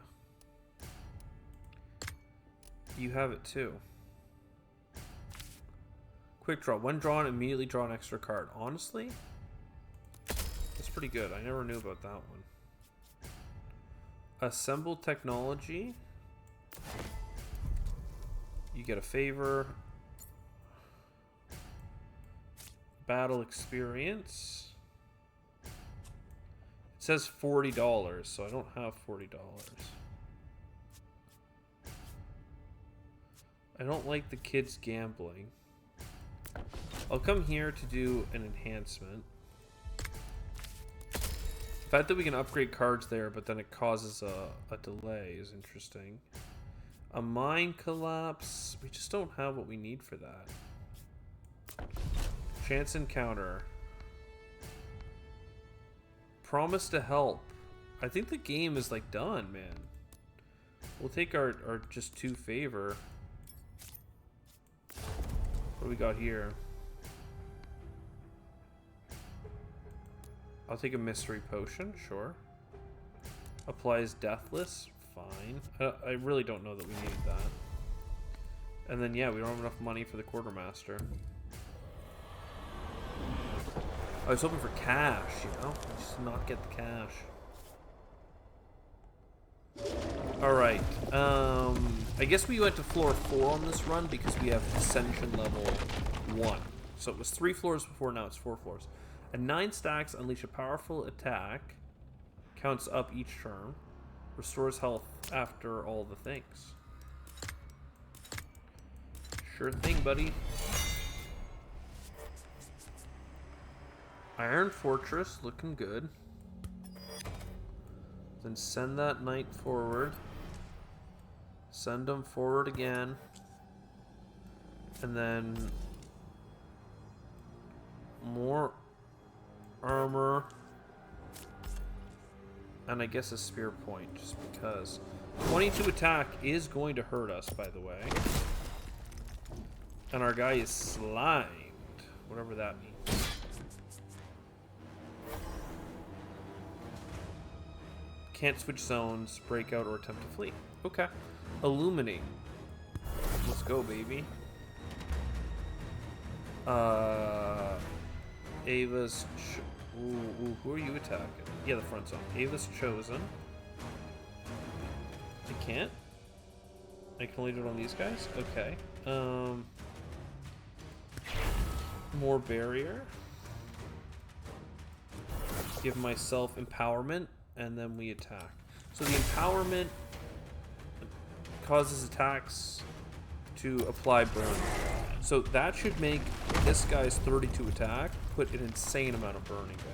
You have it too. Quick draw. When drawn, immediately draw an extra card. Honestly, that's pretty good. I never knew about that one. Assemble technology. You get a favor. Battle experience. It says $40, so I don't have $40. I don't like the kids gambling. I'll come here to do an enhancement. The fact that we can upgrade cards there, but then it causes a delay is interesting. A mine collapse. We just don't have what we need for that. Chance encounter. Promise to help. I think the game is like done, man. We'll take our just 2 favor. What do we got here? I'll take a mystery potion, sure. Applies deathless, fine. I really don't know that we needed that. And then yeah, we don't have enough money for the quartermaster. I was hoping for cash, you know? I just did not get the cash. Alright, I guess we went to floor 4 on this run because we have Ascension level 1. So it was 3 floors before, now it's 4 floors. And 9 stacks unleash a powerful attack. Counts up each turn. Restores health after all the things. Sure thing, buddy. Iron Fortress, looking good. Then send that knight forward. Send him forward again. And then more armor. And I guess a spear point, just because. 22 attack is going to hurt us, by the way. And our guy is slimed. Whatever that means. Can't switch zones, break out, or attempt to flee. Okay. Illuminate. Let's go, baby. Ava's... Ooh, who are you attacking? Yeah, the front zone. Ava's chosen. I can't? I can only do it on these guys? Okay. More barrier. Give myself empowerment, and then we attack. So the empowerment causes attacks to apply burn. So that should make this guy's 32 attack put an insane amount of burning down.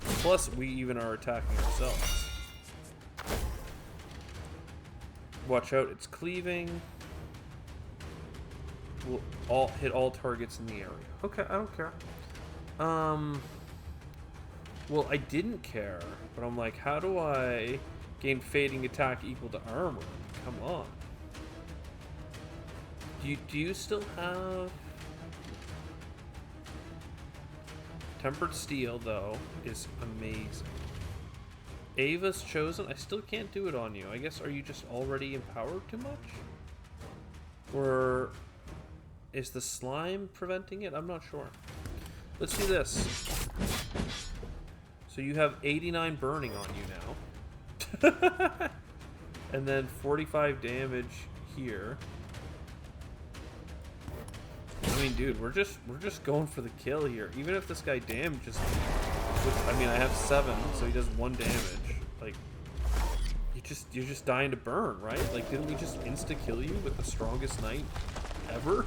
Plus, we even are attacking ourselves. Watch out, it's cleaving. We'll hit all targets in the area. Okay, I don't care. Well, I didn't care, but I'm like, how do I gain fading attack equal to armor? Come on. Do you still have... Tempered Steel, though, is amazing. Ava's chosen. I still can't do it on you. I guess, are you just already empowered too much? Or is the slime preventing it? I'm not sure. Let's do this. So you have 89 burning on you now. And then 45 damage here. I mean, dude, we're just going for the kill here. Even if this guy damages me, which, I mean, I have 7, so he does 1 damage. Like, you're just dying to burn, right? Like, didn't we just insta kill you with the strongest knight ever?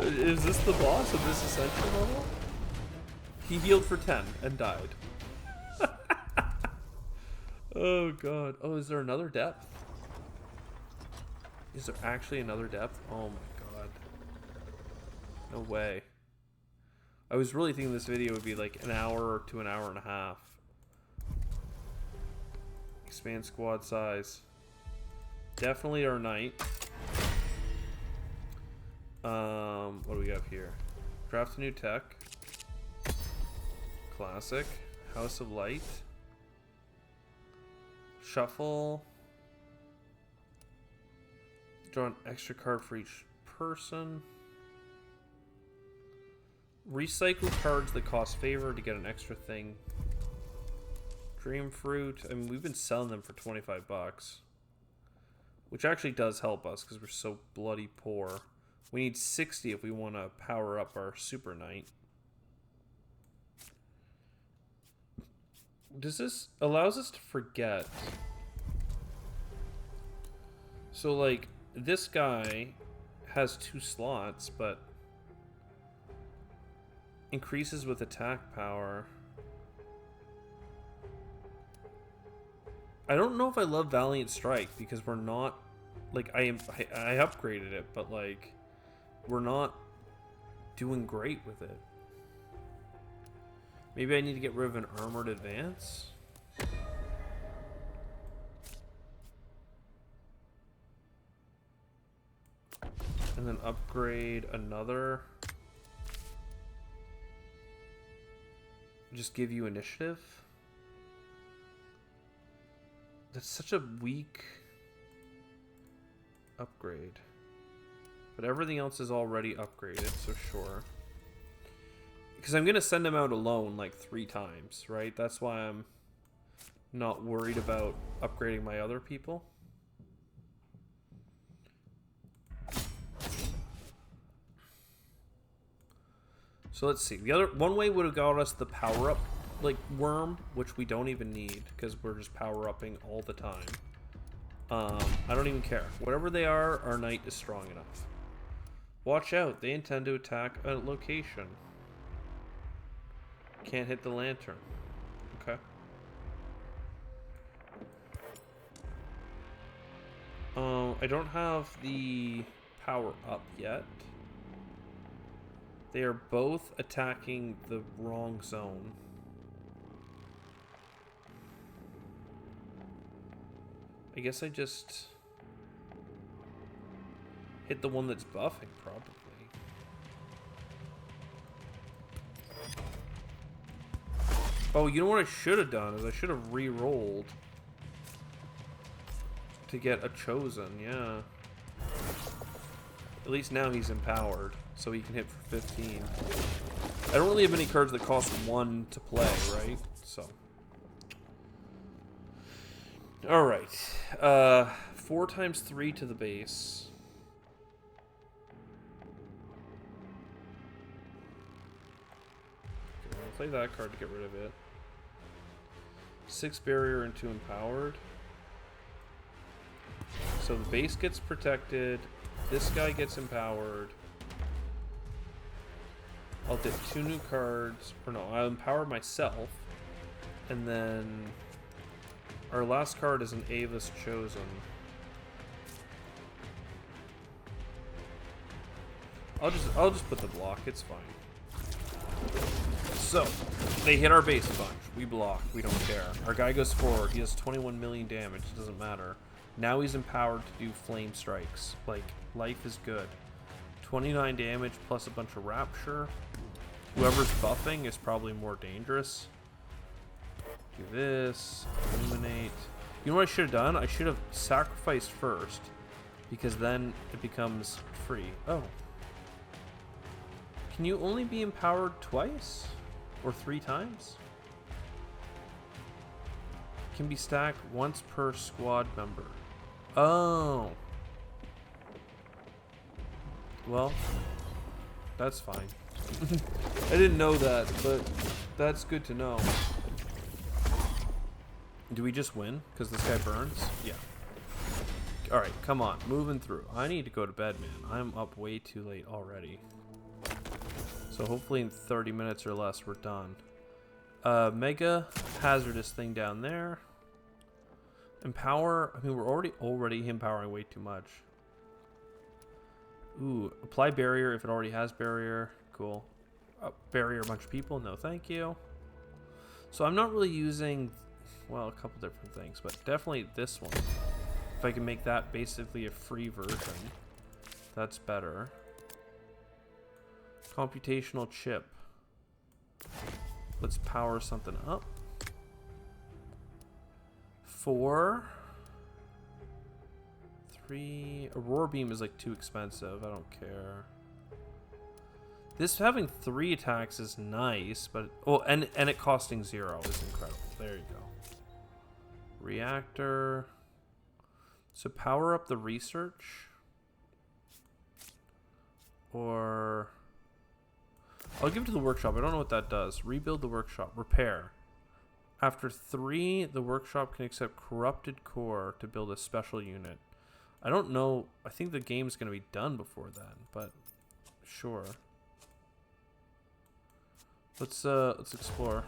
Is this the boss of this Ascension level? He healed for 10 and died. Oh god. Oh, is there another depth? Is there actually another depth? Oh my god. No way. I was really thinking this video would be like an hour to an hour and a half. Expand squad size. Definitely our knight. What do we have here? Draft a new tech. Classic. House of Light. Shuffle. Draw an extra card for each person. Recycle cards that cost favor to get an extra thing. Dream Fruit. I mean, we've been selling them for 25 bucks. Which actually does help us because we're so bloody poor. We need 60 if we want to power up our Super Knight. Does this allows us to forget? So like this guy has 2 slots, but increases with attack power. I don't know if I love Valiant Strike because we're not like I upgraded it, but like we're not doing great with it. Maybe I need to get rid of an armored advance. And then upgrade another. Just give you initiative. That's such a weak upgrade. But everything else is already upgraded, so sure. Because I'm going to send him out alone like 3 times, right? That's why I'm not worried about upgrading my other people. So let's see. The other one way would have got us the power up, like worm, which we don't even need because we're just power upping all the time. I don't even care. Whatever they are, our knight is strong enough. Watch out! They intend to attack a location. Can't hit the lantern. Okay. I don't have the power up yet. They are both attacking the wrong zone. I guess I just hit the one that's buffing, probably. Oh, you know what I should have done is I should have re-rolled to get a chosen, yeah. At least now he's empowered, so he can hit for 15. I don't really have any cards that cost 1 to play, right? So. Alright. 4 times 3 to the base. Okay, I'm gonna play that card to get rid of it. 6 barrier and 2 empowered. So the base gets protected. This guy gets empowered. I'll get 2 new cards. Or no, I'll empower myself. And then our last card is an Ava's Chosen. I'll just put the block, it's fine. So, they hit our base a bunch. We block, we don't care. Our guy goes forward, he has 21 million damage, it doesn't matter. Now he's empowered to do flame strikes. Like, life is good. 29 damage plus a bunch of rapture. Whoever's buffing is probably more dangerous. Do this. Illuminate. You know what I should have done? I should have sacrificed first. Because then it becomes free. Oh. Can you only be empowered twice? Or 3 times? Can be stacked once per squad member. Oh. Well, that's fine. I didn't know that, but that's good to know. Do we just win? Because this guy burns? Yeah. Alright, come on. Moving through. I need to go to bed, man. I'm up way too late already. So hopefully in 30 minutes or less we're done. Mega hazardous thing down there. Empower. I mean, we're already empowering way too much. Ooh, apply barrier if it already has barrier. Cool. Barrier a bunch of people. No, thank you. So I'm not really using, well, a couple different things, but definitely this one. If I can make that basically a free version, that's better. Computational chip. Let's power something up. 4. 3. Aurora beam is like too expensive. I don't care. This having 3 attacks is nice, but oh, and it costing 0 is incredible. There you go. Reactor. So power up the research, or I'll give it to the workshop. I don't know what that does. Rebuild the workshop. Repair. After 3, the workshop can accept corrupted core to build a special unit. I don't know. I think the game's going to be done before then, but sure. Let's explore.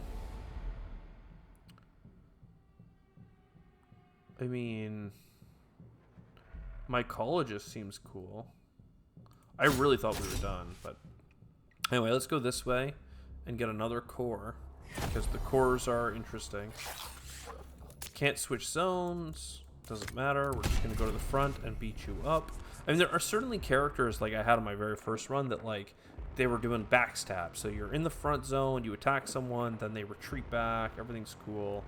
I mean, mycologist seems cool. I really thought we were done, but anyway, let's go this way and get another core, because the cores are interesting. Can't switch zones. Doesn't matter. We're just going to go to the front and beat you up. I mean, there are certainly characters like I had on my very first run that, like, they were doing backstab. So you're in the front zone, you attack someone, then they retreat back. Everything's cool.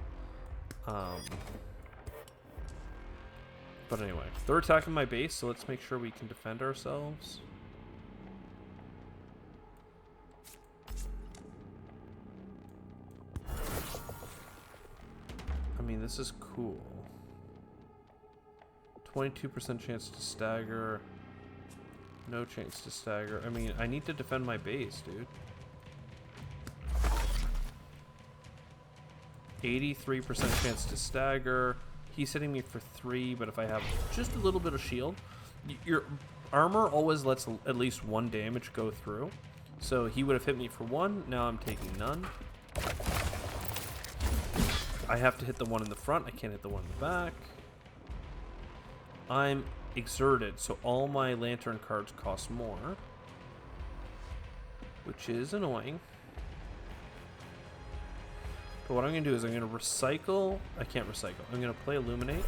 But anyway, they're attacking my base, so let's make sure we can defend ourselves. I mean, this is cool. 22% chance to stagger. No chance to stagger. I mean, I need to defend my base, dude. 83% chance to stagger. He's hitting me for 3, but if I have just a little bit of shield, your armor always lets at least 1 damage go through. So he would have hit me for 1. Now I'm taking none. I have to hit the one in the front. I can't hit the one in the back. I'm exerted, so all my lantern cards cost more, which is annoying. But what I'm going to do is I'm going to recycle. I can't recycle. I'm going to play Illuminate.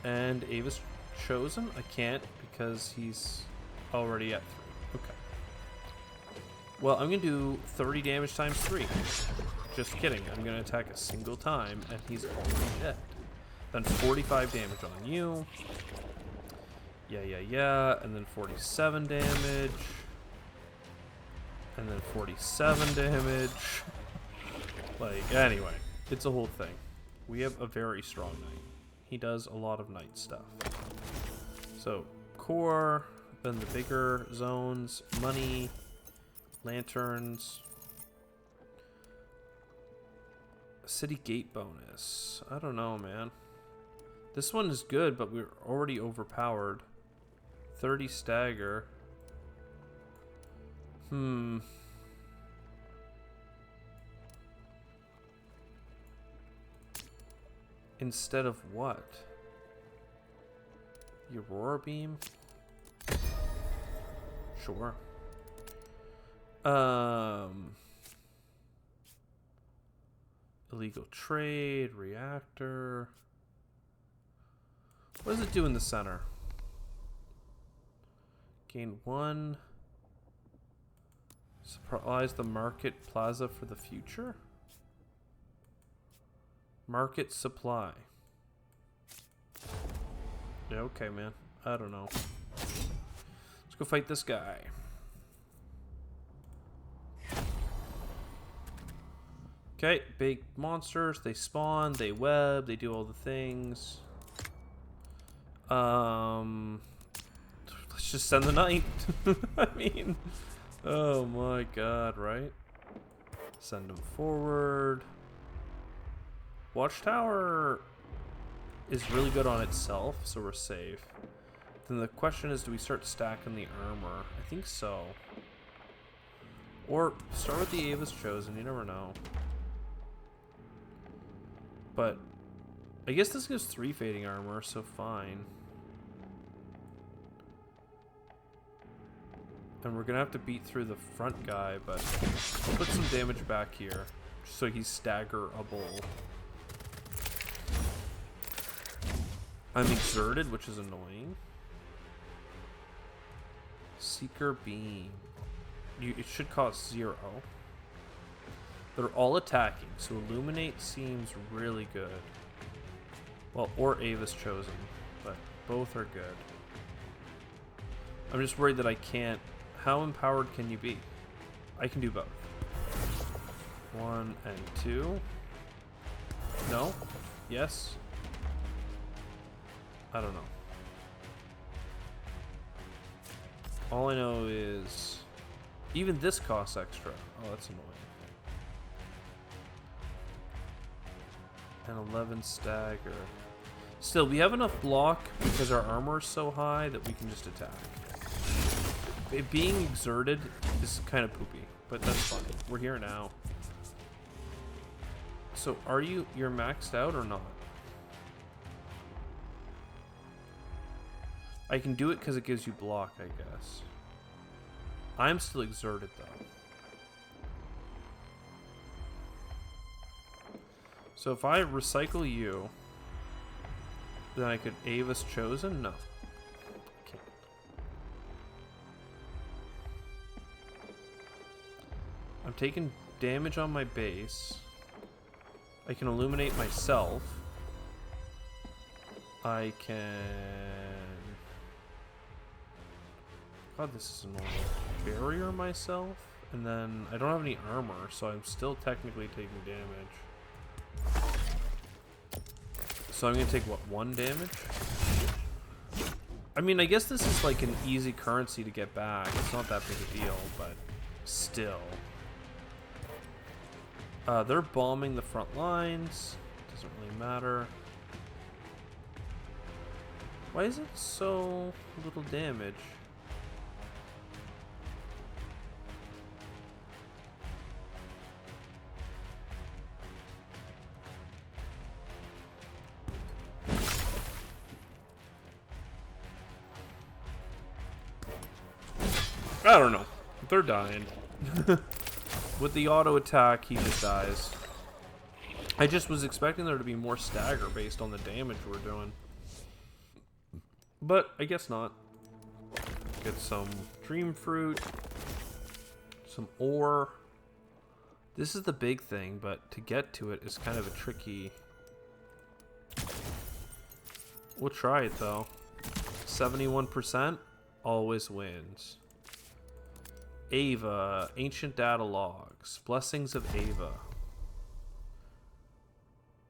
And Ava's chosen. I can't because he's already at 3. Okay. Well, I'm going to do 30 damage times 3. Just kidding. I'm going to attack a single time, and he's already dead. Then 45 damage on you. Yeah. And then 47 damage. And then 47 damage. Like, anyway, it's a whole thing. We have a very strong knight. He does a lot of knight stuff. So, core, then the bigger zones, money, lanterns, city gate bonus. I don't know, man. This one is good, but we're already overpowered. 30 stagger. Instead of what? The Aurora Beam? Sure. Illegal trade, reactor. What does it do in the center? Gain 1. Supplies the market plaza for the future? Market supply. Yeah, okay, man. I don't know. Let's go fight this guy. Okay, big monsters. They spawn, they web, they do all the things. Let's just send the knight. I mean, oh my god, right? Send him forward. Watchtower is really good on itself, so we're safe. Then the question is, do we start stacking the armor? I think so. Or start with the Ava's Chosen, you never know. But I guess this gives 3 fading armor, so fine. And we're gonna have to beat through the front guy, but I'll put some damage back here so he's staggerable. I'm exerted, which is annoying. Seeker Beam. It should cost 0. They're all attacking, so Illuminate seems really good. Well, or Ava's Chosen, but both are good. I'm just worried that I can't. How empowered can you be? I can do both. 1 and 2. No? Yes? I don't know. All I know is even this costs extra. Oh, that's annoying. And 11 stagger. Still, we have enough block because our armor is so high that we can just attack. It being exerted is kind of poopy, but that's fine. We're here now. So, you're maxed out or not? I can do it because it gives you block, I guess. I'm still exerted, though. So if I recycle you, then I could Ava's Chosen? No. I can't. I'm taking damage on my base. I can illuminate myself. I can... God, this is annoying. Barrier myself, and then I don't have any armor, so I'm still technically taking damage. So I'm gonna take what, 1 damage? I mean, I guess this is like an easy currency to get back. It's not that big a deal, but still. They're bombing the front lines. Doesn't really matter. Why is it so little damage? I don't know. They're dying. With the auto attack, he just dies. I just was expecting there to be more stagger based on the damage we're doing. But I guess not. Get some dream fruit. Some ore. This is the big thing, but to get to it is kind of a tricky... We'll try it though. 71% always wins. Ava, ancient data logs, blessings of Ava.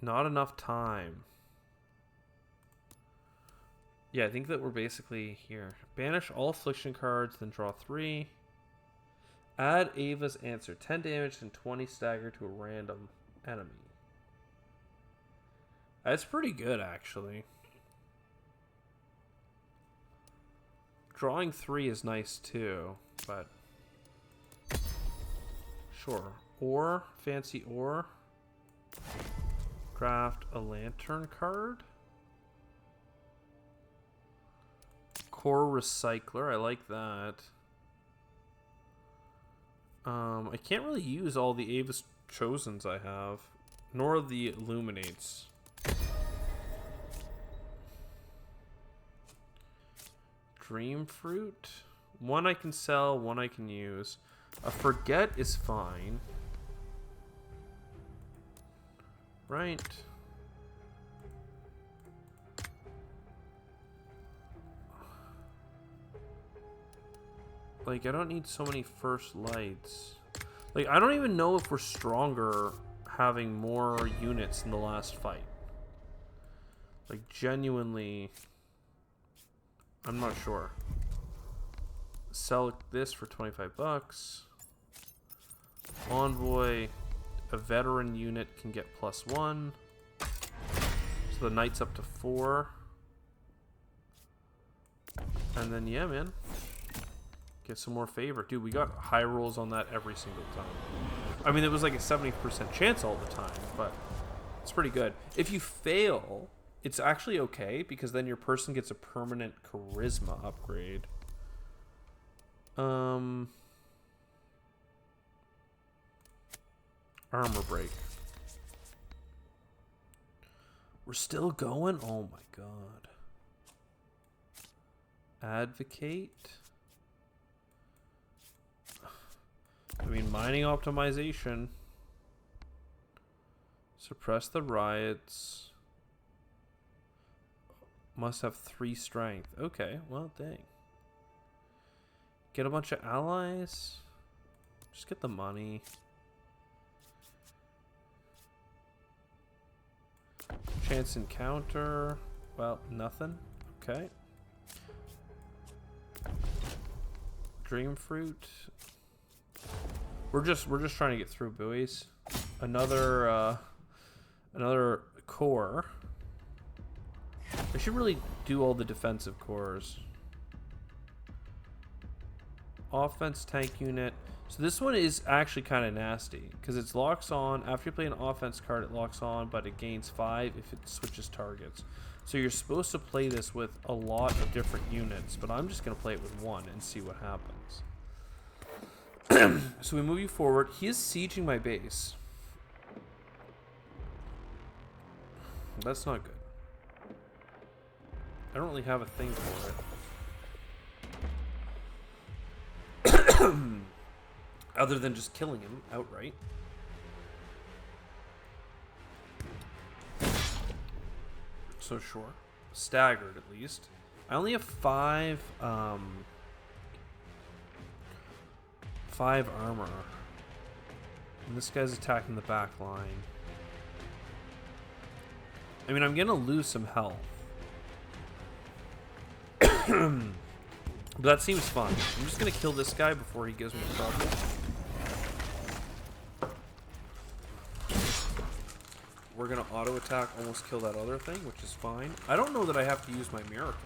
Not enough time. Yeah, I think that we're basically here. Banish all affliction cards, then draw 3. Add Ava's answer. 10 damage and 20 stagger to a random enemy. That's pretty good, actually. Drawing 3 is nice, too, but... Sure. Ore. Fancy ore. Craft a lantern card. Core recycler. I like that. I can't really use all the Ava's Chosens I have. Nor the Illuminates. Dream fruit. One I can sell, one I can use. A forget is fine. Right. Like, I don't need so many first lights. Like, I don't even know if we're stronger having more units in the last fight. Like, genuinely, I'm not sure. Sell this for 25 bucks. Envoy, a veteran unit can get +1. So the knight's up to 4. And then, yeah, man. Get some more favor. Dude, we got high rolls on that every single time. I mean, it was like a 70% chance all the time, but it's pretty good. If you fail, it's actually okay, because then your person gets a permanent charisma upgrade. Armor break. We're still going? Oh my god. Advocate. I mean, mining optimization. Suppress the riots. Must have 3 strength. Okay, well, dang. Get a bunch of allies. Just get the money. Chance encounter. Well, nothing. Okay. Dream fruit. We're just trying to get through buoys. Another core. I should really do all the defensive cores. Offense tank unit. So this one is actually kind of nasty because it locks on after you play an offense card. It locks on, but it gains 5 if it switches targets. So you're supposed to play this with a lot of different units, but I'm just gonna play it with one and see what happens. So we move you forward. He is sieging my base. That's not good. I don't really have a thing for it. Other than just killing him outright. So sure. Staggered at least. I only have 5 armor. And this guy's attacking the back line. I mean, I'm gonna lose some health. But that seems fun. I'm just gonna kill this guy before he gives me trouble. we're going to auto attack, almost kill that other thing, which is fine. I don't know that I have to use my miracle.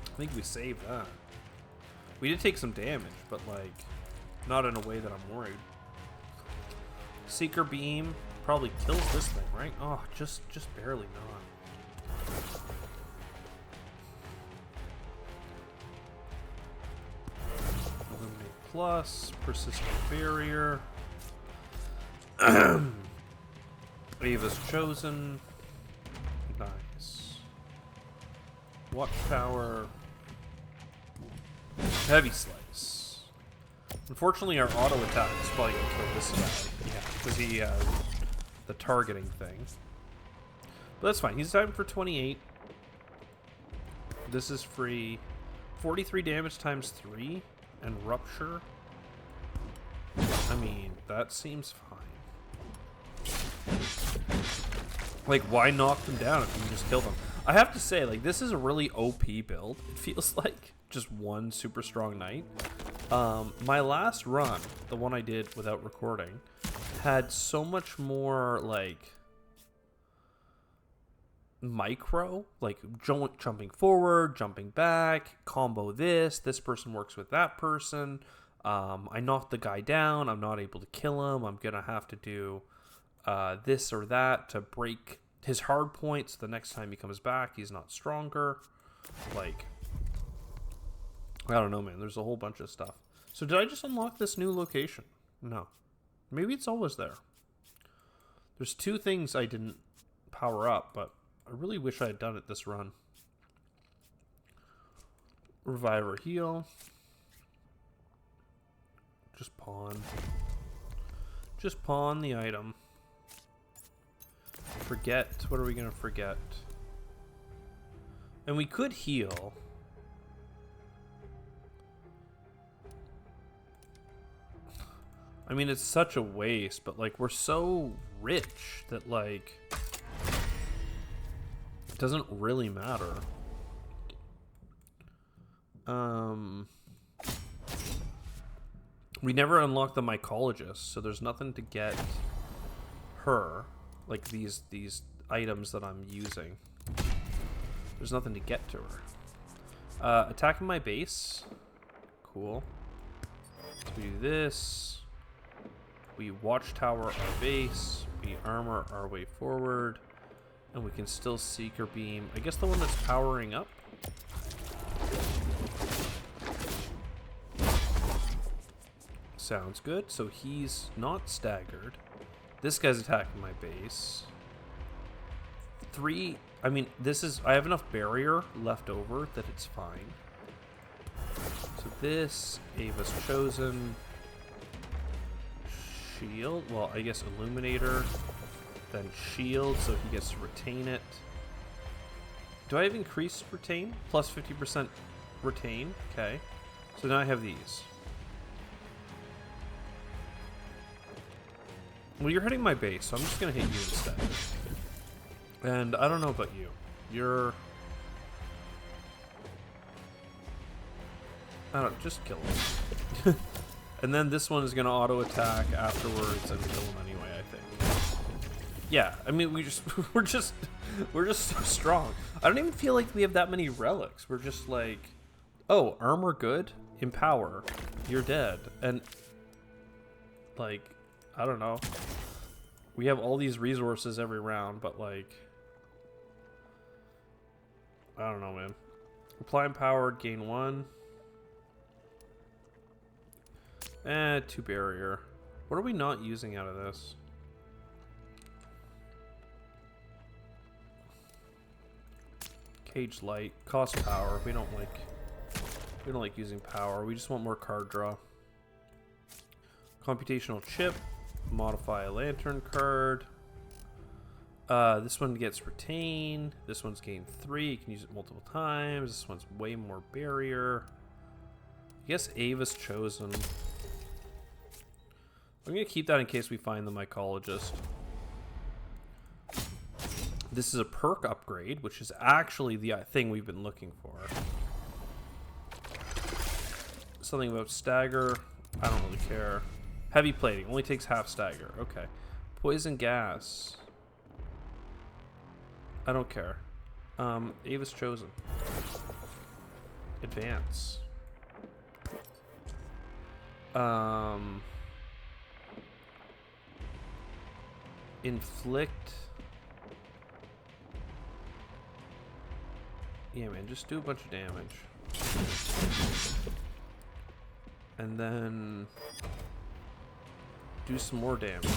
I think we saved that. We did take some damage, but like, not in a way that I'm worried. Seeker Beam probably kills this thing, right? Oh, just barely not. Illuminate Plus, Persistent Barrier. Ava's Chosen. Nice. Watchtower. Heavy Slice. Unfortunately, our auto attack is probably going to kill this guy. Yeah, because he has the targeting thing. But that's fine. He's diving for 28. This is free. 43 damage times 3 and Rupture. I mean, that seems fine. Like, why knock them down if you can just kill them? I have to say, like, this is a really OP build. It feels like just one super strong knight. My last run, the one I did without recording, had so much more, like, micro, like jumping forward, jumping back, combo this person works with that person. I knocked the guy down, I'm not able to kill him, I'm gonna have to do this or that to break his hard points. The next time he comes back, he's not stronger. Like, I don't know, man. There's a whole bunch of stuff. So did I just unlock this new location? No. Maybe it's always there. There's 2 things I didn't power up, but I really wish I had done it this run. Revive or heal. Just pawn. Just pawn the item. Forget. What are we going to forget? And we could heal. I mean, it's such a waste, but like, we're so rich that like, it doesn't really matter. We never unlocked the mycologist, so there's nothing to get her. Like these items that I'm using. There's nothing to get to her. Attacking my base. Cool. So we do this. We watchtower our base. We armor our way forward. And we can still Seeker Beam. I guess the one that's powering up. Sounds good. So he's not staggered. This guy's attacking my base. 3. I mean, this is... I have enough barrier left over that it's fine. So this, Ava's Chosen. Shield. Well, I guess Illuminator. Then Shield, so he gets to retain it. Do I have increased retain? Plus 50% retain. Okay. So now I have these. Well, you're hitting my base, so I'm just going to hit you instead. And I don't know about you. You're... I don't know, just kill him. And then this one is going to auto-attack afterwards and kill him anyway, I think. Yeah, I mean, we're just so strong. I don't even feel like we have that many relics. We're just like, oh, armor good, empower, you're dead. And, like... I don't know. We have all these resources every round, but like... I don't know, man. Apply empowered, gain 1. 2 barrier. What are we not using out of this? Cage light. Cost power. We don't like using power. We just want more card draw. Computational chip. Modify a lantern card. This one gets retain. This one's gain 3. You can use it multiple times. This one's way more barrier. I guess Ava's Chosen. I'm going to keep that in case we find the mycologist. This is a perk upgrade, which is actually the thing we've been looking for. Something about stagger. I don't really care. Heavy plating only takes half stagger. Okay. Poison gas. I don't care. Ava's chosen. Advance. Inflict. Yeah, man, just do a bunch of damage. And then do some more damage.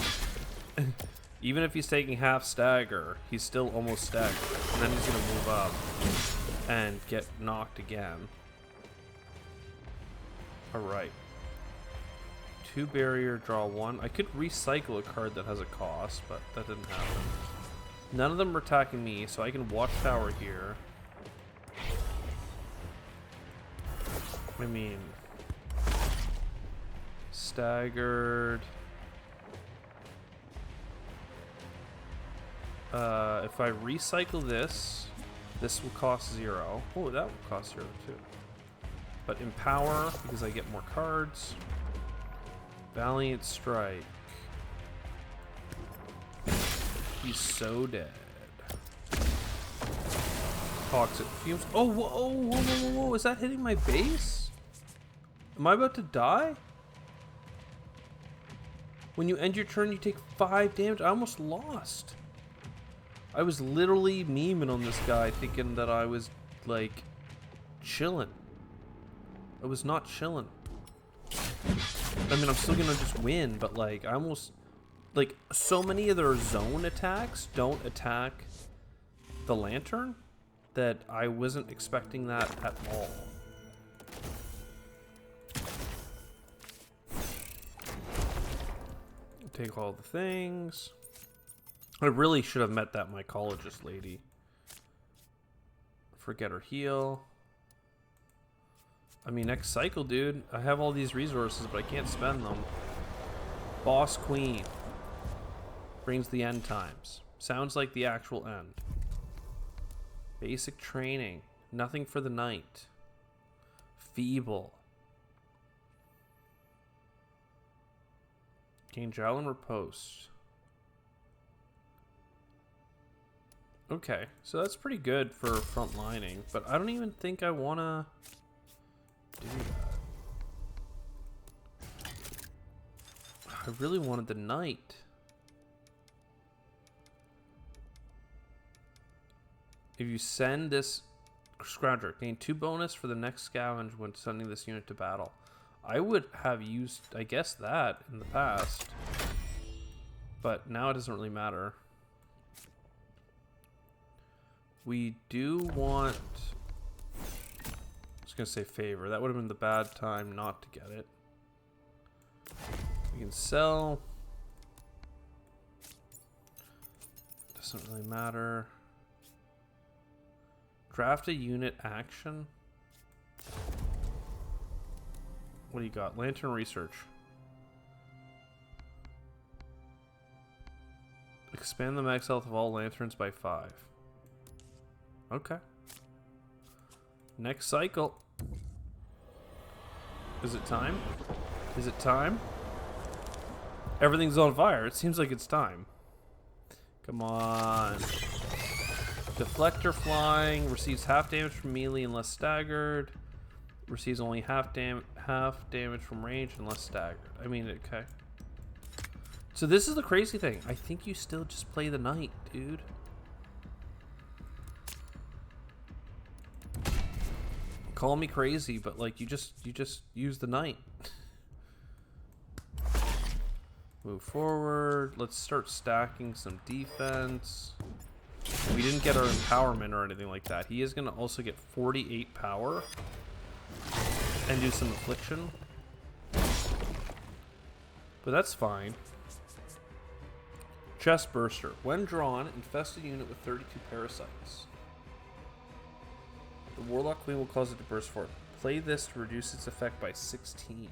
Even if he's taking half stagger, he's still almost staggered. And then he's gonna move up and get knocked again. Alright. 2 barrier, draw 1. I could recycle a card that has a cost, but that didn't happen. None of them are attacking me, so I can watchtower here. I mean, staggered. If I recycle this, this will cost 0. Oh, that will cost 0 too. But empower, because I get more cards. Valiant Strike. He's so dead. Toxic Fumes. Oh, whoa, whoa, whoa, whoa, whoa. Is that hitting my base? Am I about to die? When you end your turn, you take 5 damage. I almost lost. I was literally memeing on this guy thinking that I was, like, chilling. I was not chilling. I mean, I'm still gonna just win, but, like, I almost... Like, so many of their zone attacks don't attack the lantern that I wasn't expecting that at all. Take all the things. I really should have met that mycologist lady. Forget her heal. I mean, next cycle, dude. I have all these resources, but I can't spend them. Boss Queen. Brings the end times. Sounds like the actual end. Basic training. Nothing for the night. Feeble. Gain Javelin Riposte. Okay, so that's pretty good for front lining, but I don't even think I want to do that. I really wanted the knight. If you send this Scrounger, gain 2 bonus for the next scavenge when sending this unit to battle. I would have used, I guess, that in the past, but now it doesn't really matter. We do want... I was going to say favor. That would have been the bad time not to get it. We can sell. Doesn't really matter. Draft a unit action. What do you got? Lantern Research. Expand the max health of all lanterns by 5. Okay. Next cycle. Is it time? Is it time? Everything's on fire. It seems like it's time. Come on. Deflector flying. Receives half damage from melee unless staggered. Receives only half damage from range unless staggered. I mean, okay. So this is the crazy thing. I think you still just play the knight, dude. Call me crazy, but like you just use the knight. Move forward. Let's start stacking some defense. We didn't get our empowerment or anything like that. He is going to also get 48 power and do some affliction. But that's fine. Chest Burster. When drawn, infest a unit with 32 parasites. The Warlock Queen will cause it to burst forth. Play this to reduce its effect by 16.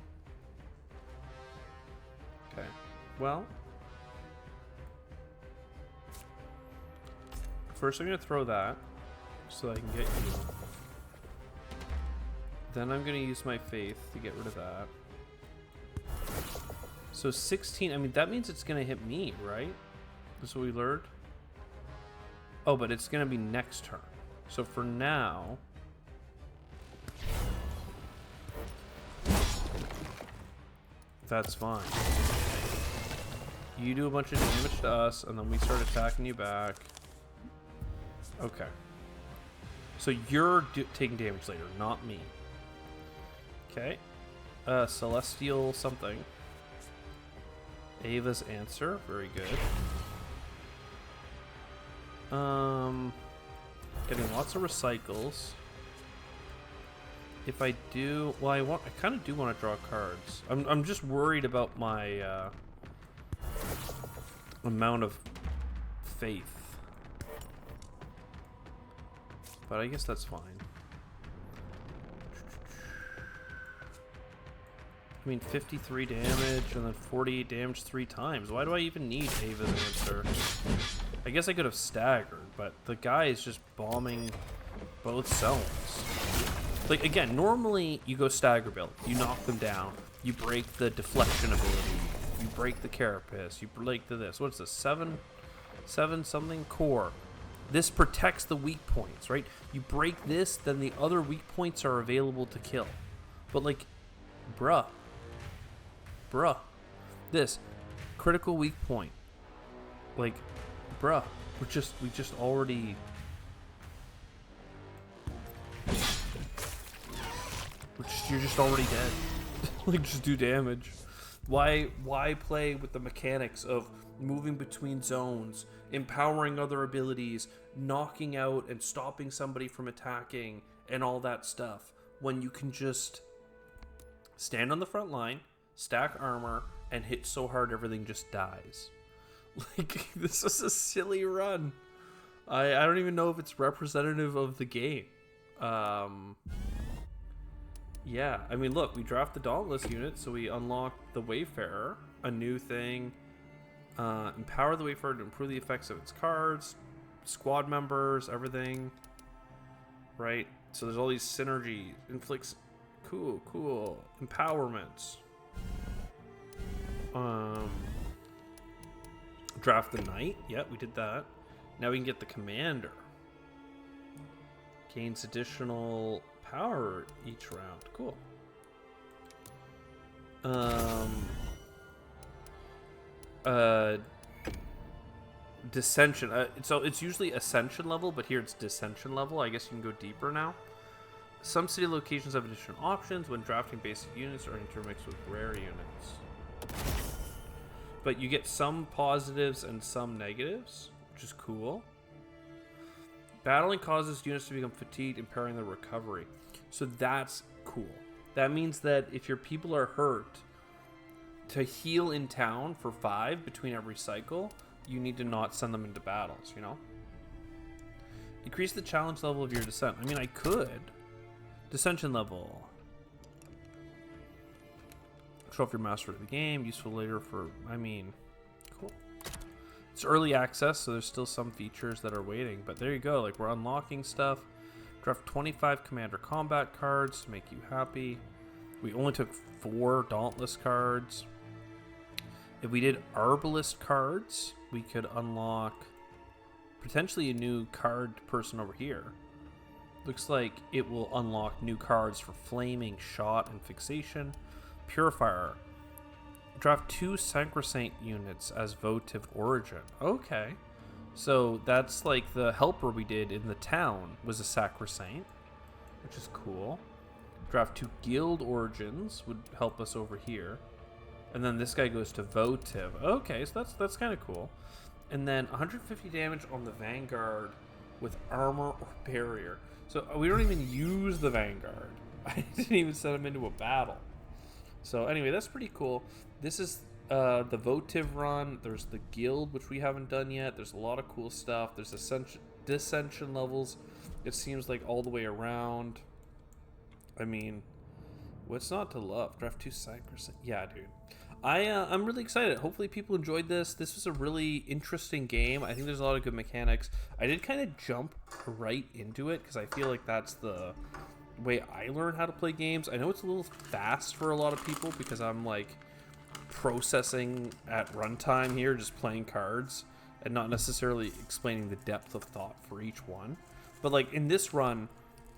Okay. Well. First I'm going to throw that so I can get you. Then I'm going to use my faith to get rid of that. So 16, I mean that means it's going to hit me, right? This is what we learned. Oh, but it's gonna be next turn. So for now, that's fine. You do a bunch of damage to us, and then we start attacking you back. Okay. So you're taking damage later, not me. Okay. Celestial something. Ava's answer, very good. Getting lots of recycles. If I do, well, I kind of do want to draw cards. I'm just worried about my amount of faith, but I guess that's fine. I mean, 53 damage and then 48 damage 3 times. Why do I even need Ava's answer? I guess I could have staggered, but the guy is just bombing both zones. Like, again, normally you go stagger build. You knock them down. You break the deflection ability. You break the carapace. You break the this. What's this? 7 something core. This protects the weak points, right? You break this, then the other weak points are available to kill. But, like, bruh. This. Critical weak point. Like, bruh. We just already... You're just already dead. Like, just do damage. Why play with the mechanics of moving between zones, empowering other abilities, knocking out and stopping somebody from attacking, and all that stuff, when you can just stand on the front line, stack armor, and hit so hard everything just dies. Like, this is a silly run. I don't even know if it's representative of the game. Yeah, I mean, look, we draft the Dauntless unit, so we unlock the Wayfarer, a new thing. Empower the Wayfarer to improve the effects of its cards, squad members, everything. Right? So there's all these synergies. Inflicts... Cool. Empowerments. Draft the Knight. Yep, we did that. Now we can get the Commander. Gains additional... power each round. Cool. Dissension. So it's usually Ascension level, but here it's Dissension level. I guess you can go deeper now. Some city locations have additional options when drafting basic units or intermixed with rare units. But you get some positives and some negatives, which is cool. Battling causes units to become fatigued, impairing their recovery. So that's cool. That means that if your people are hurt, to heal in town for 5 between every cycle, you need to not send them into battles, you know? Increase the challenge level of your descent. I mean, I could. Dissension level. Show off your master of the game. Useful later for, I mean, cool. It's early access, so there's still some features that are waiting. But there you go. Like, we're unlocking stuff. Draft 25 Commander Combat cards to make you happy. We only took 4 Dauntless cards. If we did Arbalist cards, we could unlock potentially a new card person over here. Looks like it will unlock new cards for Flaming, Shot, and Fixation. Purifier. Draft 2 Sacrosanct units as Votive Origin. Okay. So that's like the helper we did in the town was a Sacrosanct, which is cool. Draft 2 Guild Origins would help us over here. And then this guy goes to Votive. Okay, so that's kind of cool. And then 150 damage on the Vanguard with Armor or Barrier. So we don't even use the Vanguard. I didn't even send him into a battle. So anyway, that's pretty cool. This is the Votive run. There's the Guild, which we haven't done yet. There's a lot of cool stuff. There's Dissension levels. It seems like all the way around. I mean, what's not to love? Draft 2 Cypress. Yeah, dude. I'm really excited. Hopefully people enjoyed this. This was a really interesting game. I think there's a lot of good mechanics. I did kind of jump right into it because I feel like that's the way I learn how to play games. I know it's a little fast for a lot of people because I'm like processing at runtime here, just playing cards. and not necessarily explaining the depth of thought for each one. But like in this run,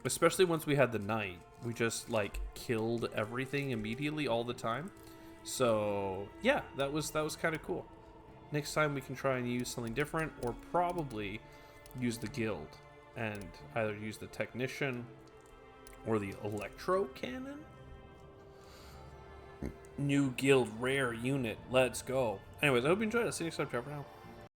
especially once we had the night, we just like killed everything immediately all the time. So yeah, that was kind of cool. Next time we can try and use something different, or probably use the guild and either use the technician or the electro cannon. New guild rare unit. Let's go. Anyways, I hope you enjoyed it. See you next time. Ciao for now.